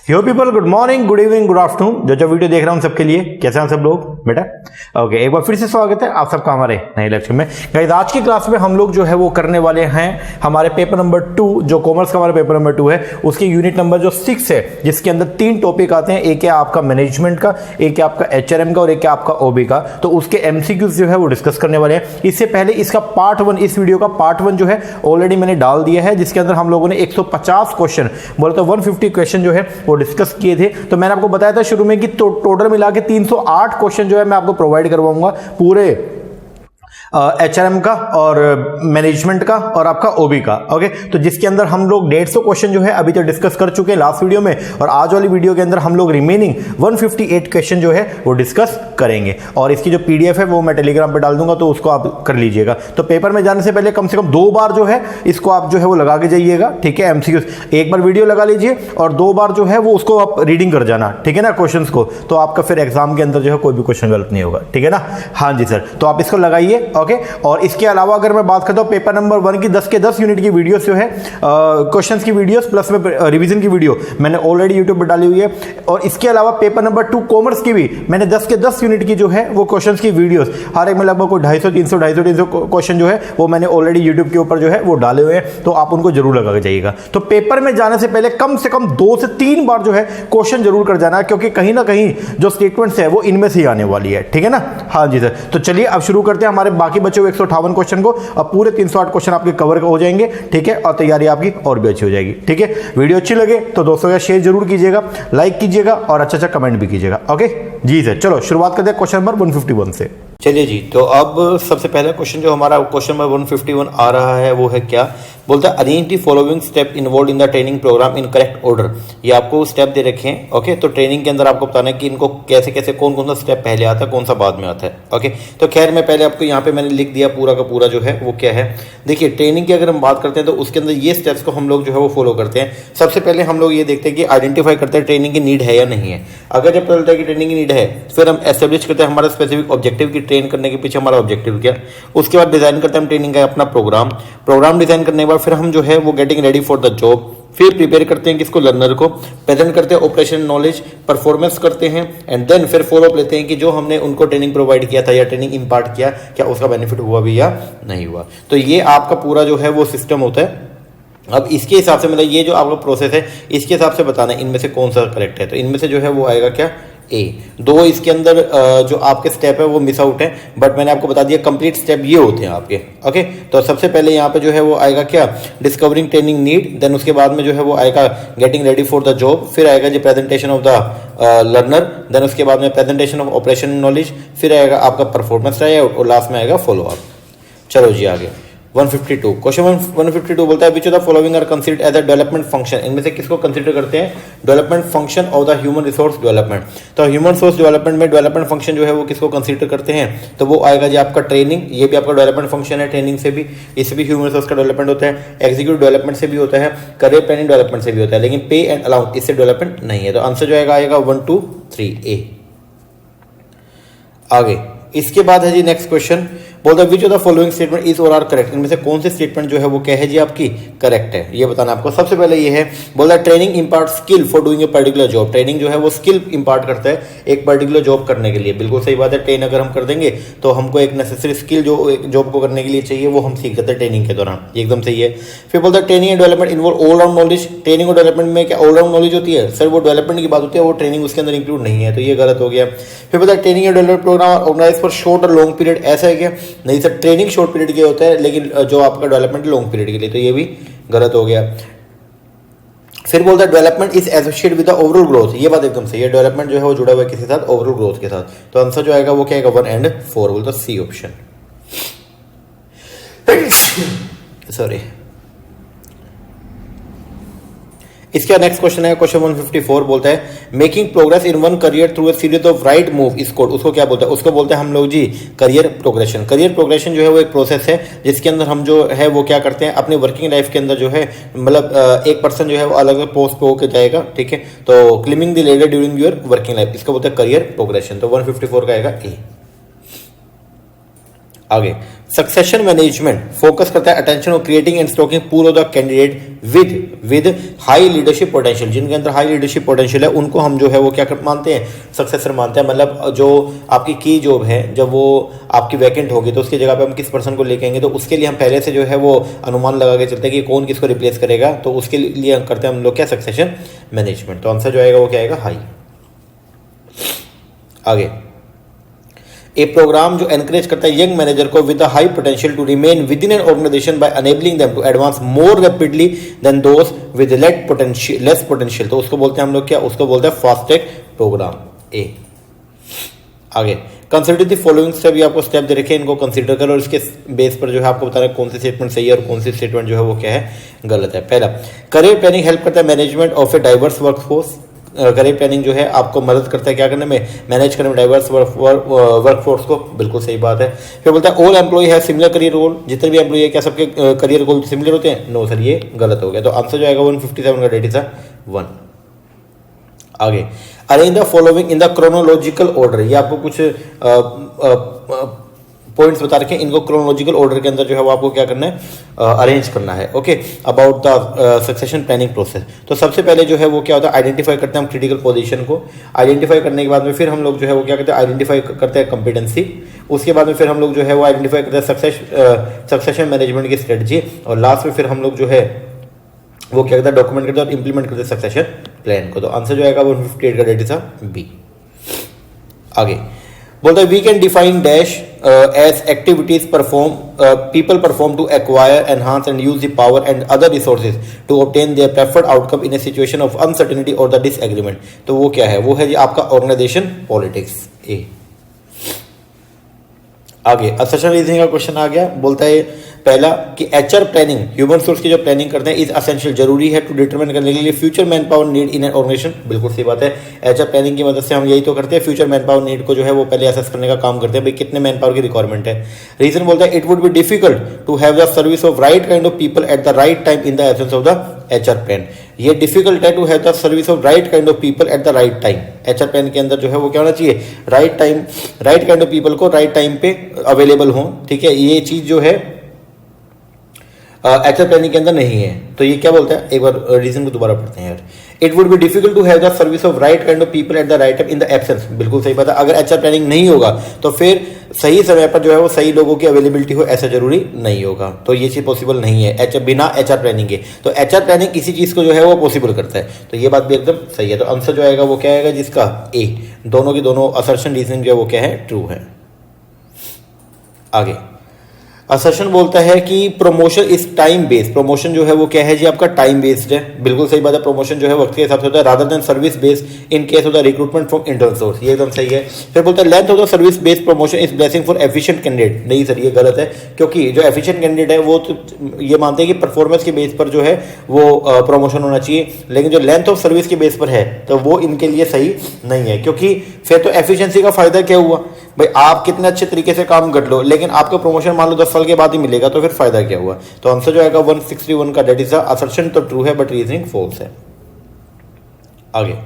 यो people, good morning, good evening, good afternoon. जो video देख रहा हूं सबके लिए कैसे हैं सब लोग बेटा। ओके, एक बार फिर से स्वागत है आप सबका हमारे नए लेक्चर में। गाइस, आज की क्लास में हम लोग जो है वो करने वाले हैं हमारे पेपर नंबर 2, जो कॉमर्स का हमारा पेपर नंबर 2 है, उसकी यूनिट नंबर जो 6 है, जिसके अंदर 3 टॉपिक आते हैं। एक है आपका मैनेजमेंट का, एक है आपका HRM का और एक है आपका OB का। तो उसके MCQs जो है वो डिस्कस करने वाले हैं। इससे पहले इसका पार्ट 1, इस वीडियो का पार्ट 1 जो है ऑलरेडी मैंने डाल दिया है, जिसके अंदर हम लोगों ने 150 क्वेश्चन, बोले तो 150 क्वेश्चन जो है वो डिस्कस किए थे। तो मैंने आपको बताया था शुरू में कि टोटल मिला के 308 क्वेश्चन जो है मैं आपको प्रोवाइड करवाऊंगा पूरे HRM का और मैनेजमेंट का और आपका OB का। ओके, तो जिसके अंदर हम लोग 150 क्वेश्चन जो है अभी तक डिस्कस कर चुके हैं लास्ट वीडियो में, और आज वाली वीडियो के अंदर हम लोग रिमेनिंग 158 क्वेश्चन जो है वो डिस्कस करेंगे। और इसकी जो PDF है वो मैं टेलीग्राम पे डाल दूंगा, तो उसको आप कर लीजिएगा। तो पेपर में जाने से पहले कम से कम 2 बार जो है इसको आप जो है वो लगा के जाइएगा, ठीक है। MCQ एक बार वीडियो लगा लीजिए और 2 बार जो है वो उसको आप रीडिंग कर जाना, ठीक है ना, क्वेश्चंस को। तो आपका फिर एग्जाम के अंदर जो है कोई भी क्वेश्चन गलत नहीं होगा, ठीक है ना। हाँ जी सर, तो आप इसको लगाइए। ओके, और इसके अलावा अगर मैं बात करता हूं पेपर नंबर 1 की 10 के 10 यूनिट की वीडियोस जो है, क्वेश्चंस की वीडियोस प्लस में रिवीजन की वीडियो मैंने ऑलरेडी यूट्यूब पर डाली हुई है। और इसके अलावा पेपर नंबर 2 कॉमर्स की भी मैंने 10 के 10 यूनिट की जो है वो क्वेश्चंस की वीडियोस, हर एक में लगभग कोई 250-300 क्वेश्चन जो है वो मैंने ऑलरेडी यूट्यूब के ऊपर जो है वो डाले हुए हैं। तो आप उनको जरूर लगा के जाइएगा। तो पेपर में जाने से पहले कम से कम 2 से 3 बार जो है क्वेश्चन जरूर कर जाना, क्योंकि कहीं ना कहीं जो स्टेटमेंट्स है वो इनमें से ही आने वाली है, ठीक है ना। हाँ जी सर, तो चलिए अब शुरू करते हैं हमारे बाकी बचे हुए 158 क्वेश्चन को। अब पूरे 308 क्वेश्चन आपके कवर हो जाएंगे, ठीक है, और तैयारी आपकी और भी अच्छी हो जाएगी, ठीक है। वीडियो अच्छी लगे तो दोस्तों का शेयर जरूर कीजिएगा, लाइक कीजिएगा और अच्छा कमेंट भी कीजिएगा। ओके जी सर, चलो शुरुआत करते हैं क्वेश्चन नंबर 151 से। चलिए जी, तो अब सबसे पहला क्वेश्चन जो हमारा क्वेश्चन नंबर 151 आ रहा है वो है क्या, बोलता है arrange the following step involve in the training programme in correct order. ये आपको स्टेप दे रखे हैं। ओके, तो ट्रेनिंग के अंदर आपको बताना है कि इनको कैसे कैसे कौन कौन सा स्टेप पहले आता है, कौन सा बाद में आता है। ओके, तो खैर मैं पहले आपको यहाँ पे मैंने लिख दिया पूरा का पूरा जो है वो क्या है। देखिए, ट्रेनिंग की अगर हम बात करते हैं तो उसके अंदर ये स्टेप्स को हम लोग जो है वो फॉलो करते हैं। सबसे पहले हम लोग ये देखते हैं कि आइडेंटिफाई करते हैं ट्रेनिंग की नीड है या नहीं है। अगर जब पता चलता है कि ट्रेनिंग की नीड है, फिर हम एस्टेब्लिश करते हैं हमारा स्पेसिफिक ऑब्जेक्टिव की ट्रेन करने के पीछे हमारा ऑब्जेक्टिव क्या। उसके बाद डिजाइन करते हैं हम ट्रेनिंग का अपना प्रोग्राम डिजाइन करने के बाद फिर हम जो है वो getting ready for the job, फिर प्रिपेयर करते हैं किसको, लर्नर को, प्रेजेंट करते हैं ऑपरेशन नॉलेज, परफॉर्मेंस करते हैं, एंड देन फिर फॉलो अप लेते हैं कि जो हमने उनको ट्रेनिंग प्रोवाइड किया था या ट्रेनिंग इम्पार्ट किया, क्या उसका बेनिफिट हुआ भी या नहीं हुआ। तो ये आपका पूरा जो है वो सिस्टम होता है। अब इसके हिसाब से मतलब ये जो आपका प्रोसेस है इसके हिसाब से बताना है इनमें से कौन सा करेक्ट है। तो इनमें से जो है वो आएगा क्या, A। 2 इसके अंदर जो आपके स्टेप है वो मिस आउट है, बट मैंने आपको बता दिया कंप्लीट स्टेप ये होते हैं आपके। ओके, तो सबसे पहले यहाँ पे जो है वो आएगा क्या, डिस्कवरिंग ट्रेनिंग नीड, देन उसके बाद में जो है वो आएगा getting ready for the job, फिर आएगा जो presentation of the learner, then उसके बाद में प्रेजेंटेशन ऑफ ऑपरेशन नॉलेज, फिर आएगा आपका परफॉर्मेंस ट्रायल और लास्ट में आएगा फॉलो अप। चलो जी आगे 152 क्वेश्चन 152 बोलता है which of the following are considered as a development function. इनमें से किसको कंसीडर करते हैं, development function of the human resource development. तो ह्यूमन रिसोर्स डेवलपमेंट में डेवलपमेंट फंक्शन जो है वो किसको कंसीडर करते हैं, तो वो आएगा जी आपका ट्रेनिंग। ये भी आपका डेवलपमेंट फंक्शन है, ट्रेनिंग से भी, इससे भी ह्यूमन रिसोर्स का डेवलपमेंट होता है, एग्जीक्यूटिव डेवलपमेंट से भी होता है, करियर प्लानिंग डेवलपमेंट से भी होता है, लेकिन पे एंड अलाउंस इससे डेवलपमेंट नहीं है। तो आंसर जो आएगा 1 2 3 A। आगे इसके बाद है जी नेक्स्ट क्वेश्चन, बोलता है which of the following statement is और आर करेक्ट। इनमें से कौन से स्टेटमेंट जो है वो क्या है जी आपकी करेक्ट है, ये बताना आपको। सबसे पहले ये है, बोलता है training impart skill for doing a particular job. Training जो है वो स्किल इम्पार्ट करता है एक पर्टिकुलर जॉब करने के लिए। बिल्कुल सही बात है, ट्रेन अगर हम कर देंगे तो हमको एक नेसेसरी स्किल जो एक जॉब को करने के लिए चाहिए वो हम सीख जाते हैं ट्रेनिंग के दौरान, एकदम सही है। फिर बोलता है training and development involve all round knowledge. Training और डेवलपमेंट में क्या ऑल राउंड नॉलेज होती है, सर वो डेवलपमेंट की बात होती है, वो ट्रेनिंग उसके अंदर इंक्लूड नहीं है, तो ये गलत हो गया। फिर बोलता है training and development programme organise for short और लॉन्ग पीरियड, ऐसा है क्या, नहीं सर ट्रेनिंग शॉर्ट पीरियड के होता है, लेकिन जो आपका डेवलपमेंट लॉन्ग पीरियड के लिए, तो ये भी गलत हो गया। फिर बोलता है development is associated with the overall growth. ये बात एकदम सही है, डेवलपमेंट जो है वो जुड़ा हुआ है किसके साथ, ओवरऑल ग्रोथ के साथ। तो आंसर जो आएगा वो क्या आएगा 1 and 4, बोलता सी ऑप्शन। सॉरी, इसका नेक्स्ट क्वेश्चन है क्वेश्चन 154, बोलता है making progress in one career through a series of right move is called. उसको क्या बोलता है, उसको बोलते हैं हम लोग जी करियर प्रोग्रेशन। करियर प्रोग्रेशन जो है वो एक प्रोसेस है जिसके अंदर हम जो है वो क्या करते हैं अपनी वर्किंग लाइफ के अंदर जो है मतलब एक पर्सन जो है वो अलग अलग पोस्ट पे होकर जाएगा, ठीक है। तो climbing the ladder during your working life, इसको बोलते हैं करियर प्रोग्रेशन। तो 154 का आएगा ए। आगे सक्सेशन मैनेजमेंट फोकस करता है अटेंशन और creating and stocking pool of the candidate with high leadership potential. जिनके अंदर हाई लीडरशिप पोटेंशियल है उनको हम जो है वो क्या मानते हैं, सक्सेसर मानते हैं। मतलब जो आपकी की जॉब है जब वो आपकी वैकेंट होगी तो उसकी जगह पे हम किस पर्सन को लेके आएंगे, तो उसके लिए हम पहले से जो है वो अनुमान लगा के चलते हैं कि कौन किसको रिप्लेस करेगा, तो उसके लिए करते हैं हम लोग क्या, सक्सेशन मैनेजमेंट। तो आंसर जो आएगा वो क्या आएगा, हाई। आगे ए प्रोग्राम जो एनकरेज करता है यंग मैनेजर को with high potential to remain within an organisation by enabling them to advance more rapidly than those with less potential, तो उसको बोलते हैं हम लोग क्या, उसको बोलते हैं फास्ट ट्रैक प्रोग्राम ए। आगे कंसिडर द फॉलोइंग स्टेप, ये आपको स्टेप दे रखे हैं, इनको कंसिडर करो और इसके बेस पर जो है आपको बताना है कौन सी स्टेटमेंट सही है और कौन सी स्टेटमेंट जो है वो क्या है, गलत है। पहला, करियर प्लानिंग हेल्प करता है management of a diverse workforce. Career planning जो है आपको मदद करता है क्या करने में, मैनेज करने में डाइवर्स वर्कफोर्स को, बिल्कुल सही बात है। फिर बोलता है ऑल एम्प्लॉय है सिमिलर करियर गोल, जितने भी एम्प्लॉय है क्या सबके करियर गोल सिमिलर होते हैं, नो सर ये गलत हो गया। तो आंसर जो आएगा 157 का डेट इज 1। आगे arrange the following in the chronological order, ये आपको कुछ पॉइंट्स बता रखे हैं, इनको क्रोनोलॉजिकल ऑर्डर के अंदर जो है वो आपको क्या करना है, अरेंज करना है। Okay, about the succession planning process. तो सबसे पहले जो है वो क्या होता है, आइडेंटिफाई करते हैं हम क्रिटिकल पोजीशन को। आइडेंटिफाई करने के बाद में फिर हम लोग जो है वो क्या करते हैं, आइडेंटिफाई करते हैं कॉम्पिटेंसी। उसके बाद में फिर हम लोग जो है वो आइडेंटिफाई करते हैं सक्सेशन मैनेजमेंट की स्ट्रेटजी, और लास्ट में फिर हम लोग जो है वो क्या करता है, डॉक्यूमेंट करते हैं और इंप्लीमेंट करते हैं सक्सेशन प्लान को। तो आंसर जो आएगा 158 का डेट इज बी। आगे बोलता है we can define dash as activities perform people perform to acquire enhance and use the power and other resources to obtain their preferred outcome in a situation of uncertainty और the disagreement. तो वो क्या है, वो है जी आपका organisation politics ए। आगे असर्शन रीजनिंग का क्वेश्चन आ गया, बोलता है पहला कि एचआर प्लानिंग ह्यूमन रिसोर्स की जो प्लानिंग करते हैं इज एसेंशियल, जरूरी है टू डिटरमाइन करने के लिए future manpower need in an organisation. बिल्कुल सही बात है, एचआर प्लानिंग की मदद से हम यही तो करते हैं, फ्यूचर मैन पावर नीड को जो है वो पहले असेस करने का काम करते हैं, भाई कितने मैन पावर की रिक्वायरमेंट है। रीजन बोलता है it would be difficult to have the service of right kind of people at the right time in the absence of the HR plan. ये डिफिकल्ट है to have the service of right kind of people at the right time. HR plan के अंदर जो है वो क्या होना चाहिए, right time, right kind of people को राइट टाइम पे अवेलेबल हो। ठीक है, ये चीज जो है एचआर प्लानिंग के अंदर नहीं है। तो ये क्या बोलता है, एक बार रीजन को दोबारा पढ़ते हैं यार। It would be difficult to have the service of right kind of people at the right time in the absence. बिल्कुल सही बात है, अगर एचआर प्लानिंग नहीं होगा तो फिर सही समय पर जो है वो सही लोगों की अवेलेबिलिटी हो, ऐसा जरूरी नहीं होगा। तो ये चीज पॉसिबल नहीं है बिना एचआर प्लानिंग के। तो एचआर प्लानिंग किसी चीज को जो है वो पॉसिबल करता है, तो ये बात भी एकदम सही है। तो आंसर जो आएगा वो क्या आएगा, जिसका ए, दोनों की दोनों असर्शन रीजनिंग जो है वो क्या है, ट्रू है। आगे असर्शन बोलता है कि promotion is time based. Promotion जो है वो क्या है जी, आपका टाइम बेस्ड है। बिल्कुल सही बात है, प्रमोशन जो है वक्त के हिसाब से होता है, rather than service based in case of the recruitment from internal source. ये एकदम सही है। फिर बोलता है length of the service based promotion is blessing for efficient candidate. नहीं सर, ये गलत है, क्योंकि जो एफिशिएंट कैंडिडेट है वो तो ये मानते हैं कि परफॉर्मेंस के बेस पर जो है वो प्रमोशन होना चाहिए, लेकिन जो लेंथ ऑफ सर्विस के बेस पर है तो वो इनके लिए सही नहीं है, क्योंकि फिर तो एफिशिएंसी का फायदा क्या हुआ भाई, आप कितने अच्छे तरीके से काम कर लो, लेकिन आपका प्रमोशन मान लो 10 साल के बाद ही मिलेगा, तो फिर फायदा क्या हुआ। तो आंसर जो आएगा 161 का, डेट इज असर्शन तो ट्रू है बट रीजनिंग फॉल्स है। आगे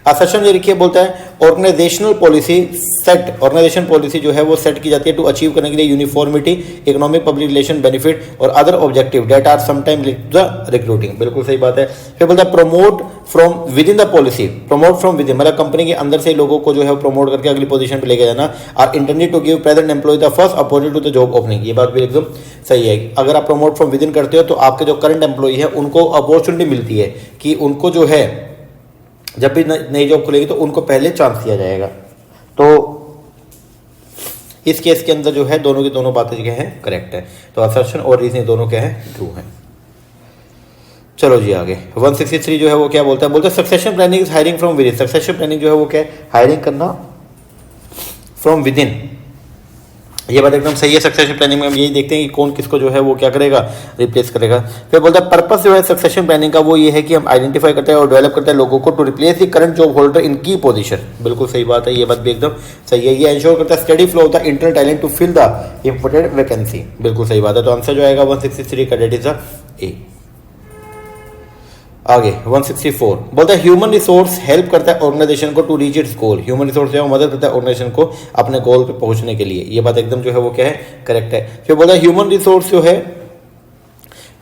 असर्शन ये लिखिए, बोलता है organisational policy set, organisation policy जो है वो सेट की जाती है टू अचीव करने के लिए uniformity, economic public relation benefit और other objective that are sometime linked to the recruiting. बिल्कुल सही बात है। फिर बोलता है promote from within the policy, promote from within मतलब कंपनी के अंदर से लोगों को जो है प्रमोट करके अगली पोजीशन पे लेके जाना। Are intended to give present employ the first opportunity to the job opening. ये बात भी एकदम सही है। अगर आप प्रमोट फ्रॉम विद इन करते हो तो आपके जो करंट एम्प्लॉय है उनको अपॉर्चुनिटी मिलती है कि उनको जो है जब भी नई जॉब खुलेगी तो उनको पहले चांस दिया जाएगा। तो इस केस के अंदर जो है दोनों की दोनों बातें क्या है, करेक्ट है। तो असर्शन और रीजनिंग दोनों क्या है, ट्रू है। चलो जी आगे 163 जो है वो क्या बोलता है, बोलता है succession planning is hiring from with in. Succession planning जो है वो क्या है, हायरिंग करना फ्रॉम विद इन। ये बात एकदम सही है। सक्सेशन प्लानिंग में हम यही देखते हैं कि कौन किसको जो है वो क्या करेगा, रिप्लेस करेगा। फिर बोलता है पर्पस जो है सक्सेशन प्लानिंग का वो ये है कि हम आइडेंटिफाई करते हैं और डेवलप करते हैं लोगों को to replace the current job holder in key position. बिल्कुल सही बात है, ये बात भी एकदम सही है। ये इंश्योर करता है study flow of the internal talent to fill the imported vacancy. बिल्कुल सही बात है। तो आंसर जो आएगा 163 का, डेट इज ए। आगे 164 बोलता है ह्यूमन रिसोर्स हेल्प करता है ऑर्गेनाइजेशन को to reach its goal. Human resource जो है मदद करता है ऑर्गेनाइजेशन को अपने गोल पे पहुंचने के लिए। ये बात एकदम जो है वो क्या है, करेक्ट है। फिर बोलता है ह्यूमन रिसोर्स जो है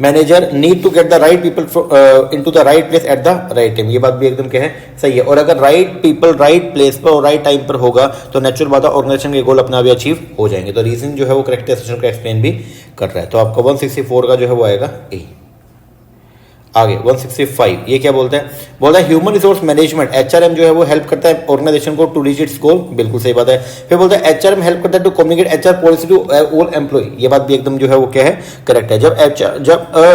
manager need to get the right people into the right place at the right time. ये बात भी एकदम क्या है, सही है। और अगर राइट पीपल राइट प्लेस पर और राइट टाइम पर होगा तो नेचुरल बात है ऑर्गेनाइजेशन के गोल अपने आप अचीव हो जाएंगे। तो रीजन जो है वो करेक्ट सेशन को एक्सप्लेन भी कर रहा है। तो आपका 164 का जो है वो आएगा ए। आगे 165 ये क्या बोलता है, बोलता है ह्यूमन रिसोर्स मैनेजमेंट एचआरएम जो है वो हेल्प करता है ऑर्गेनाइजेशन को टू रीच इट्स गोल। बिल्कुल सही बात है। फिर बोलता है एचआरएम हेल्प करता है to communicate HR policy to all employ. ये बात भी एकदम जो है वो क्या है, करेक्ट है।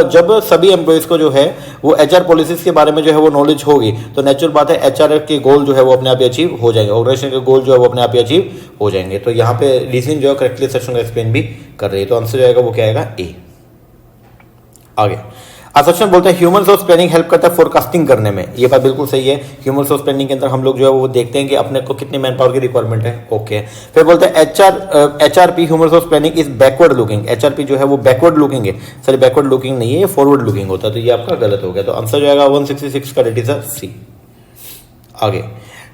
जब सभी एम्प्लॉयज को जो है वो एचआर पॉलिसीज के बारे में जो है वो नॉलेज होगी तो नेचुरल बात है एचआर के गोल जो है वो अपने आप ही अचीव हो जाएंगे, ऑर्गेनाइजेशन के गोल जो है वो अपने आप ही अचीव हो जाएंगे। तो यहाँ पे रीजनिंग जो है करेक्टली सेक्शन को एक्सप्लेन भी कर रही है। तो आंसर जो आएगा वो क्या आएगा, ए। आगे असर्शन बोलते हैं ह्यूमन रिसोर्स प्लानिंग हेल्प करता है फोरकास्टिंग करने में। ये बात बिल्कुल सही है। ह्यूमन रिसोर्स प्लानिंग के अंदर हम लोग जो है वो देखते हैं कि अपने को कितनी मैन पावर की रिक्वायरमेंट है। ओके फिर बोलते हैं HRP human resource planning is backward looking. HRP जो है वो बैकवर्ड लुकिंग है, सॉरी बैकवर्ड लुकिंग नहीं है, ये फॉरवर्ड लुकिंग होता है। तो ये आपका गलत हो गया। तो आंसर जो आएगा 166 का डेट इज सी। आगे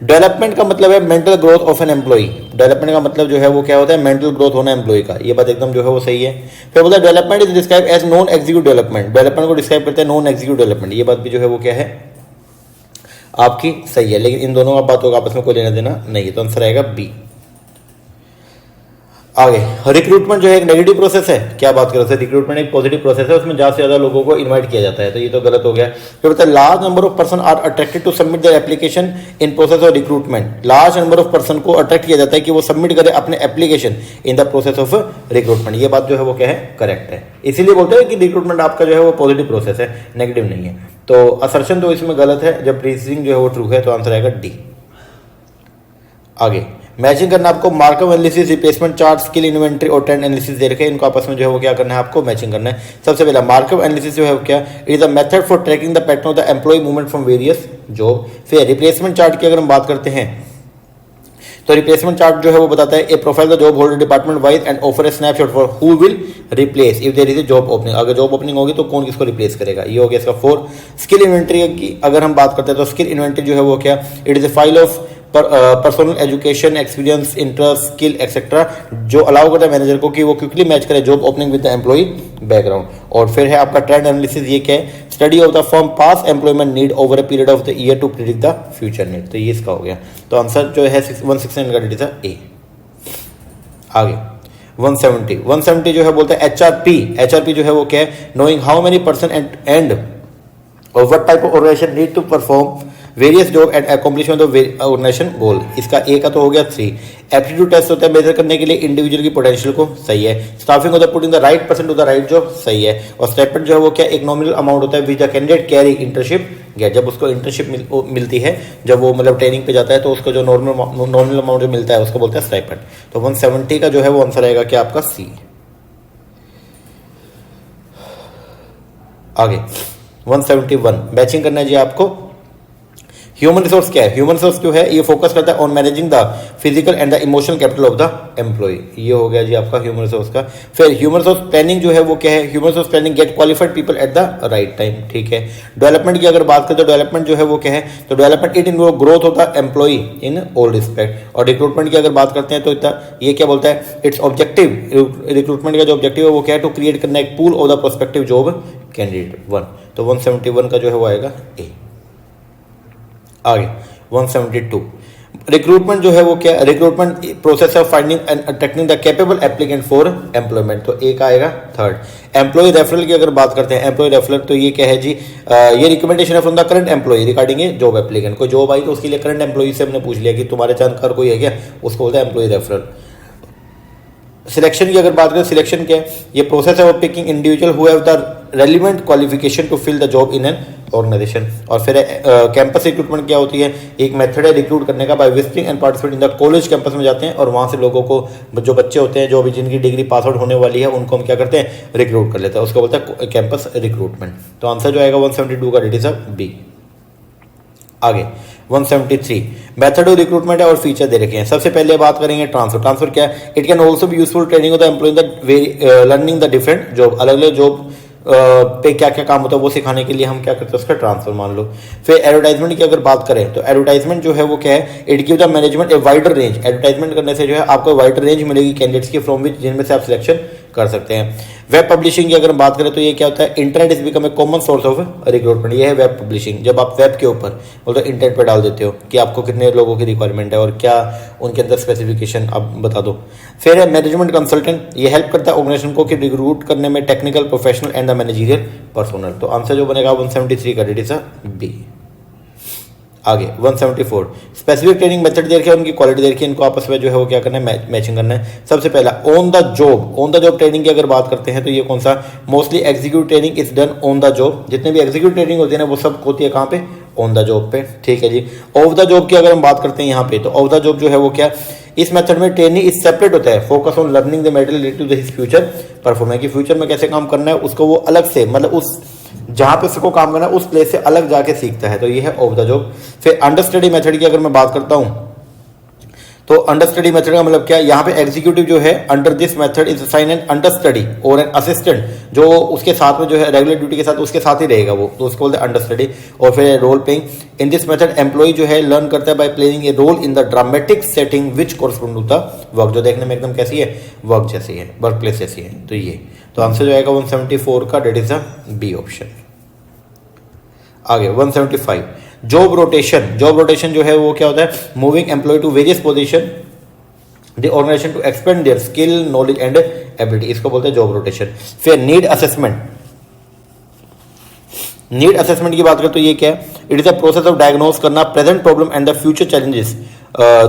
डेवलपमेंट का मतलब है mental growth of an employee. Development का मतलब जो है वो क्या होता है, मेंटल ग्रोथ होना एम्प्लॉय का। ये बात एकदम जो है वो सही है। फिर बोलता है development is describe as non executive development. Development को डिस्क्राइब करते हैं नॉन एग्जीक्यूटिव डेवलपमेंट। ये बात भी जो है वो क्या है, आपकी सही है। लेकिन इन दोनों का बातों का आपस में कोई लेना देना नहीं है। तो आंसर आएगा बी। आगे रिक्रूटमेंट जो है एक नेगेटिव प्रोसेस है, क्या बात कर रहे हैं, रिक्रूटमेंट एक पॉजिटिव प्रोसेस है, उसमें ज्यादा से ज्यादा लोगों को इनवाइट किया जाता है। तो ये तो गलत हो गया। फिर बताया large number of person are attracted to submit their application in process of recruitment. Large number of person को अट्रैक्ट किया जाता है कि वो सबमिट करे अपने application in the process of recruitment. ये बात जो है वो क्या है, करेक्ट है। इसीलिए बोलते हैं कि रिक्रूटमेंट आपका जो है वो पॉजिटिव प्रोसेस है, नेगेटिव नहीं है। तो असर्शन तो इसमें गलत है, जब रीजनिंग जो है वो ट्रू है। तो आंसर आएगा डी। आगे मैचिंग करना आपको markup analysis, replacement chart, skill inventory और ट्रेंड एनालिसिस दे रखे हैं। इनको आपस में जो है वो क्या करना है, आपको मैचिंग करना है। सबसे पहला मार्कअप एनालिसिस जो है वो क्या, it is a method for tracking the pattern of the employ movement from various job. फिर रिप्लेसमेंट चार्ट की अगर हम बात करते हैं तो रिप्लेसमेंट चार्ट जो है वो बताता है a profile the job holder department wise and offer a snapshot for who will replace if there is a job opening. अगर जॉब ओपनिंग होगी तो कौन किसको रिप्लेस करेगा। ये हो गया इसका 4। स्किल इन्वेंटरी की अगर हम बात करते हैं तो स्किल इन्वेंटरी जो है वो क्या, it is a file of personal education, experience, interest, skill etcetera, जो अलाउ करता है मैनेजर को कि वो क्विकली मैच करे job opening with the employ background. और फिर है आपका ट्रेंड एनालिसिस। ये क्या है, study of the firm past employment need over a period of the year to predict the future need. तो ये इसका हो गया। तो आंसर जो है 169 का डेट है ए। आगे 170 जो है बोलते हैं एचआरपी जो है वो क्या है, knowing how many person and और what type of organisation need to perform various job and accomplishment of organisation goal. इसका ए का तो हो गया 3। एप्टीट्यूड टेस्ट होता है मेजर करने के लिए इंडिविजुअल की पोटेंशियल को, सही है। स्टाफिंग होता है putting the right person to the right job, सही है। और स्टाइपेंड जो है वो क्या, एक नॉमिनल अमाउंट होता है which the candidate carry internship get. जब उसको इंटर्नशिप मिलती है, जब वो मतलब ट्रेनिंग पे जाता है, तो उसको जो नॉर्मल अमाउंट जो मिलता है उसको बोलते हैं स्टाइपेंड। तो 170 का जो है वो आंसर आएगा क्या, आपका सी। आगे 171 मैचिंग करना है जी आपको। ह्यूमन रिसोर्स क्या है, ह्यूमन रिसोर्स जो है ये फोकस करता है on managing the physical and the emotional capital of the employ. ये हो गया जी आपका ह्यूमन रिसोर्स का। फिर ह्यूमन रिसोर्स प्लानिंग जो है वो क्या है, human resource planning get qualified people at the right time, ठीक है। डेवलपमेंट की अगर बात करें तो डेवलपमेंट जो है वो क्या है, तो development it involve growth of the employ in all respect. और रिक्रूटमेंट की अगर बात करते हैं तो ये क्या बोलता है, इट्स ऑब्जेक्टिव, रिक्रूटमेंट का जो ऑब्जेक्टिव है वो क्या है, टू क्रिएट करना एक pool of the prospective job candidate 1। तो 171 का जो है वो आएगा ए। आगे 172 रिक्रूटमेंट जो है वो क्या, recruitment process of finding and attracting the capable applicant for employment. तो एक आएगा 3rd। एम्प्लॉय रेफरल की अगर बात करते हैं, एम्प्लॉय रेफरल तो ये क्या है जी, ये रिकमेंडेशन है from the current employ regarding a job applicant. कोई जॉब आई तो उसके लिए करंट एम्प्लॉय से हमने पूछ लिया कि तुम्हारे जानकार कोई है क्या, उसको बोलते हैं एम्प्लॉय रेफरल। सिलेक्शन की अगर बात करें, सिलेक्शन क्या है, ये प्रोसेस है of picking individual who have the relevant qualification to fill the job in an organisation. और फिर कैंपस रिक्रूटमेंट क्या होती है, एक मेथड है रिक्रूट करने का by visiting and participate in the college. Campus में जाते हैं और वहां से लोगों को, जो बच्चे होते हैं जो अभी जिनकी डिग्री पास आउट होने वाली है, उनको हम क्या करते हैं, रिक्रूट कर लेते हैं, उसको बोलते हैं कैंपस रिक्रूटमेंट। तो आंसर जो आएगा 172 का डेट इज बी। आगे 173 मेथड ऑफ रिक्रूटमेंट है और फीचर दे रखे हैं। सबसे पहले बात करेंगे ट्रांसफर। ट्रांसफर क्या है, it can also be useful training of the employ in the learning the different job. अलग अलग जॉब पे क्या क्या काम होता है वो सिखाने के लिए हम क्या करते हैं, उसका ट्रांसफर मान लो। फिर एडवर्टाइजमेंट की अगर बात करें तो एडवर्टाइजमेंट जो है वो क्या है, it give the management a wider range. Advertisement करने से जो है आपको वाइडर रेंज मिलेगी कैंडिडेट्स की, फ्रॉम विच जिनमें से आप सिलेक्शन कर सकते हैं। वेब पब्लिशिंग की अगर हम बात करें तो ये क्या होता है, internet is become a common source of recruitment. ये है वेब पब्लिशिंग, जब आप वेब के ऊपर मतलब इंटरनेट पर डाल देते हो कि आपको कितने लोगों की रिक्वायरमेंट है और क्या उनके अंदर स्पेसिफिकेशन आप बता दो। फिर है मैनेजमेंट कंसल्टेंट, ये हेल्प करता है ऑर्गेनाइजेशन को कि रिक्रूट करने में technical, professional and the managerial personal. तो आंसर जो बनेगा 173 का, इट इज बी। आगे 174 स्पेसिफिक ट्रेनिंग मेथड दे रखी है, उनकी क्वालिटी दे रखी है, इनको आपस में जो है वो क्या करना है, मैचिंग करना है। सबसे पहला on the job, on the job training की अगर बात करते हैं तो ये कौन सा, mostly executive training is done on the job. जितने भी एग्जीक्यूटिव ट्रेनिंग होती है ना वो सब होती है कहाँ पे, ऑन द जॉब पे, ठीक है जी। ऑफ द जॉब की अगर हम बात करते हैं यहाँ पे, तो ऑफ द जॉब जो है वो क्या, इस मेथड में ट्रेनिंग इज सेपरेट होता है, focus on learning the material related to his future performance, कि फ्यूचर में कैसे काम करना है उसको वो अलग से, मतलब उस जहां पे उसको काम करना है उस प्लेस से अलग जाके सीखता है, तो ये है ऑफ द जॉब। फिर अंडर स्टडी मेथड की अगर मैं बात करता हूं तो अंडर स्टडी मेथड का मतलब क्या है, यहाँ पे एग्जीक्यूटिव जो है under this method is assign an understudy और एन असिस्टेंट, जो उसके साथ में जो है रेगुलर ड्यूटी के साथ उसके साथ ही रहेगा वो, तो उसको बोलते हैं अंडर स्टडी। और फिर role playing, in this method employ जो है लर्न करता है by playing a role in the dramatic setting which correspond to the work, जो देखने में एकदम कैसी है, वर्क जैसी है, वर्क प्लेस जैसी है। तो ये तो आंसर जो आएगा 174 का, that is the B option. आगे 175 जॉब रोटेशन, जॉब रोटेशन जो है वो क्या होता है, moving employee to various position the organisation to expand their skill, knowledge and ability, इसको बोलते हैं जॉब रोटेशन। फिर नीड असेसमेंट, नीड असेसमेंट की बात करें तो ये क्या है, it is a process of diagnose करना present problem and the future challenges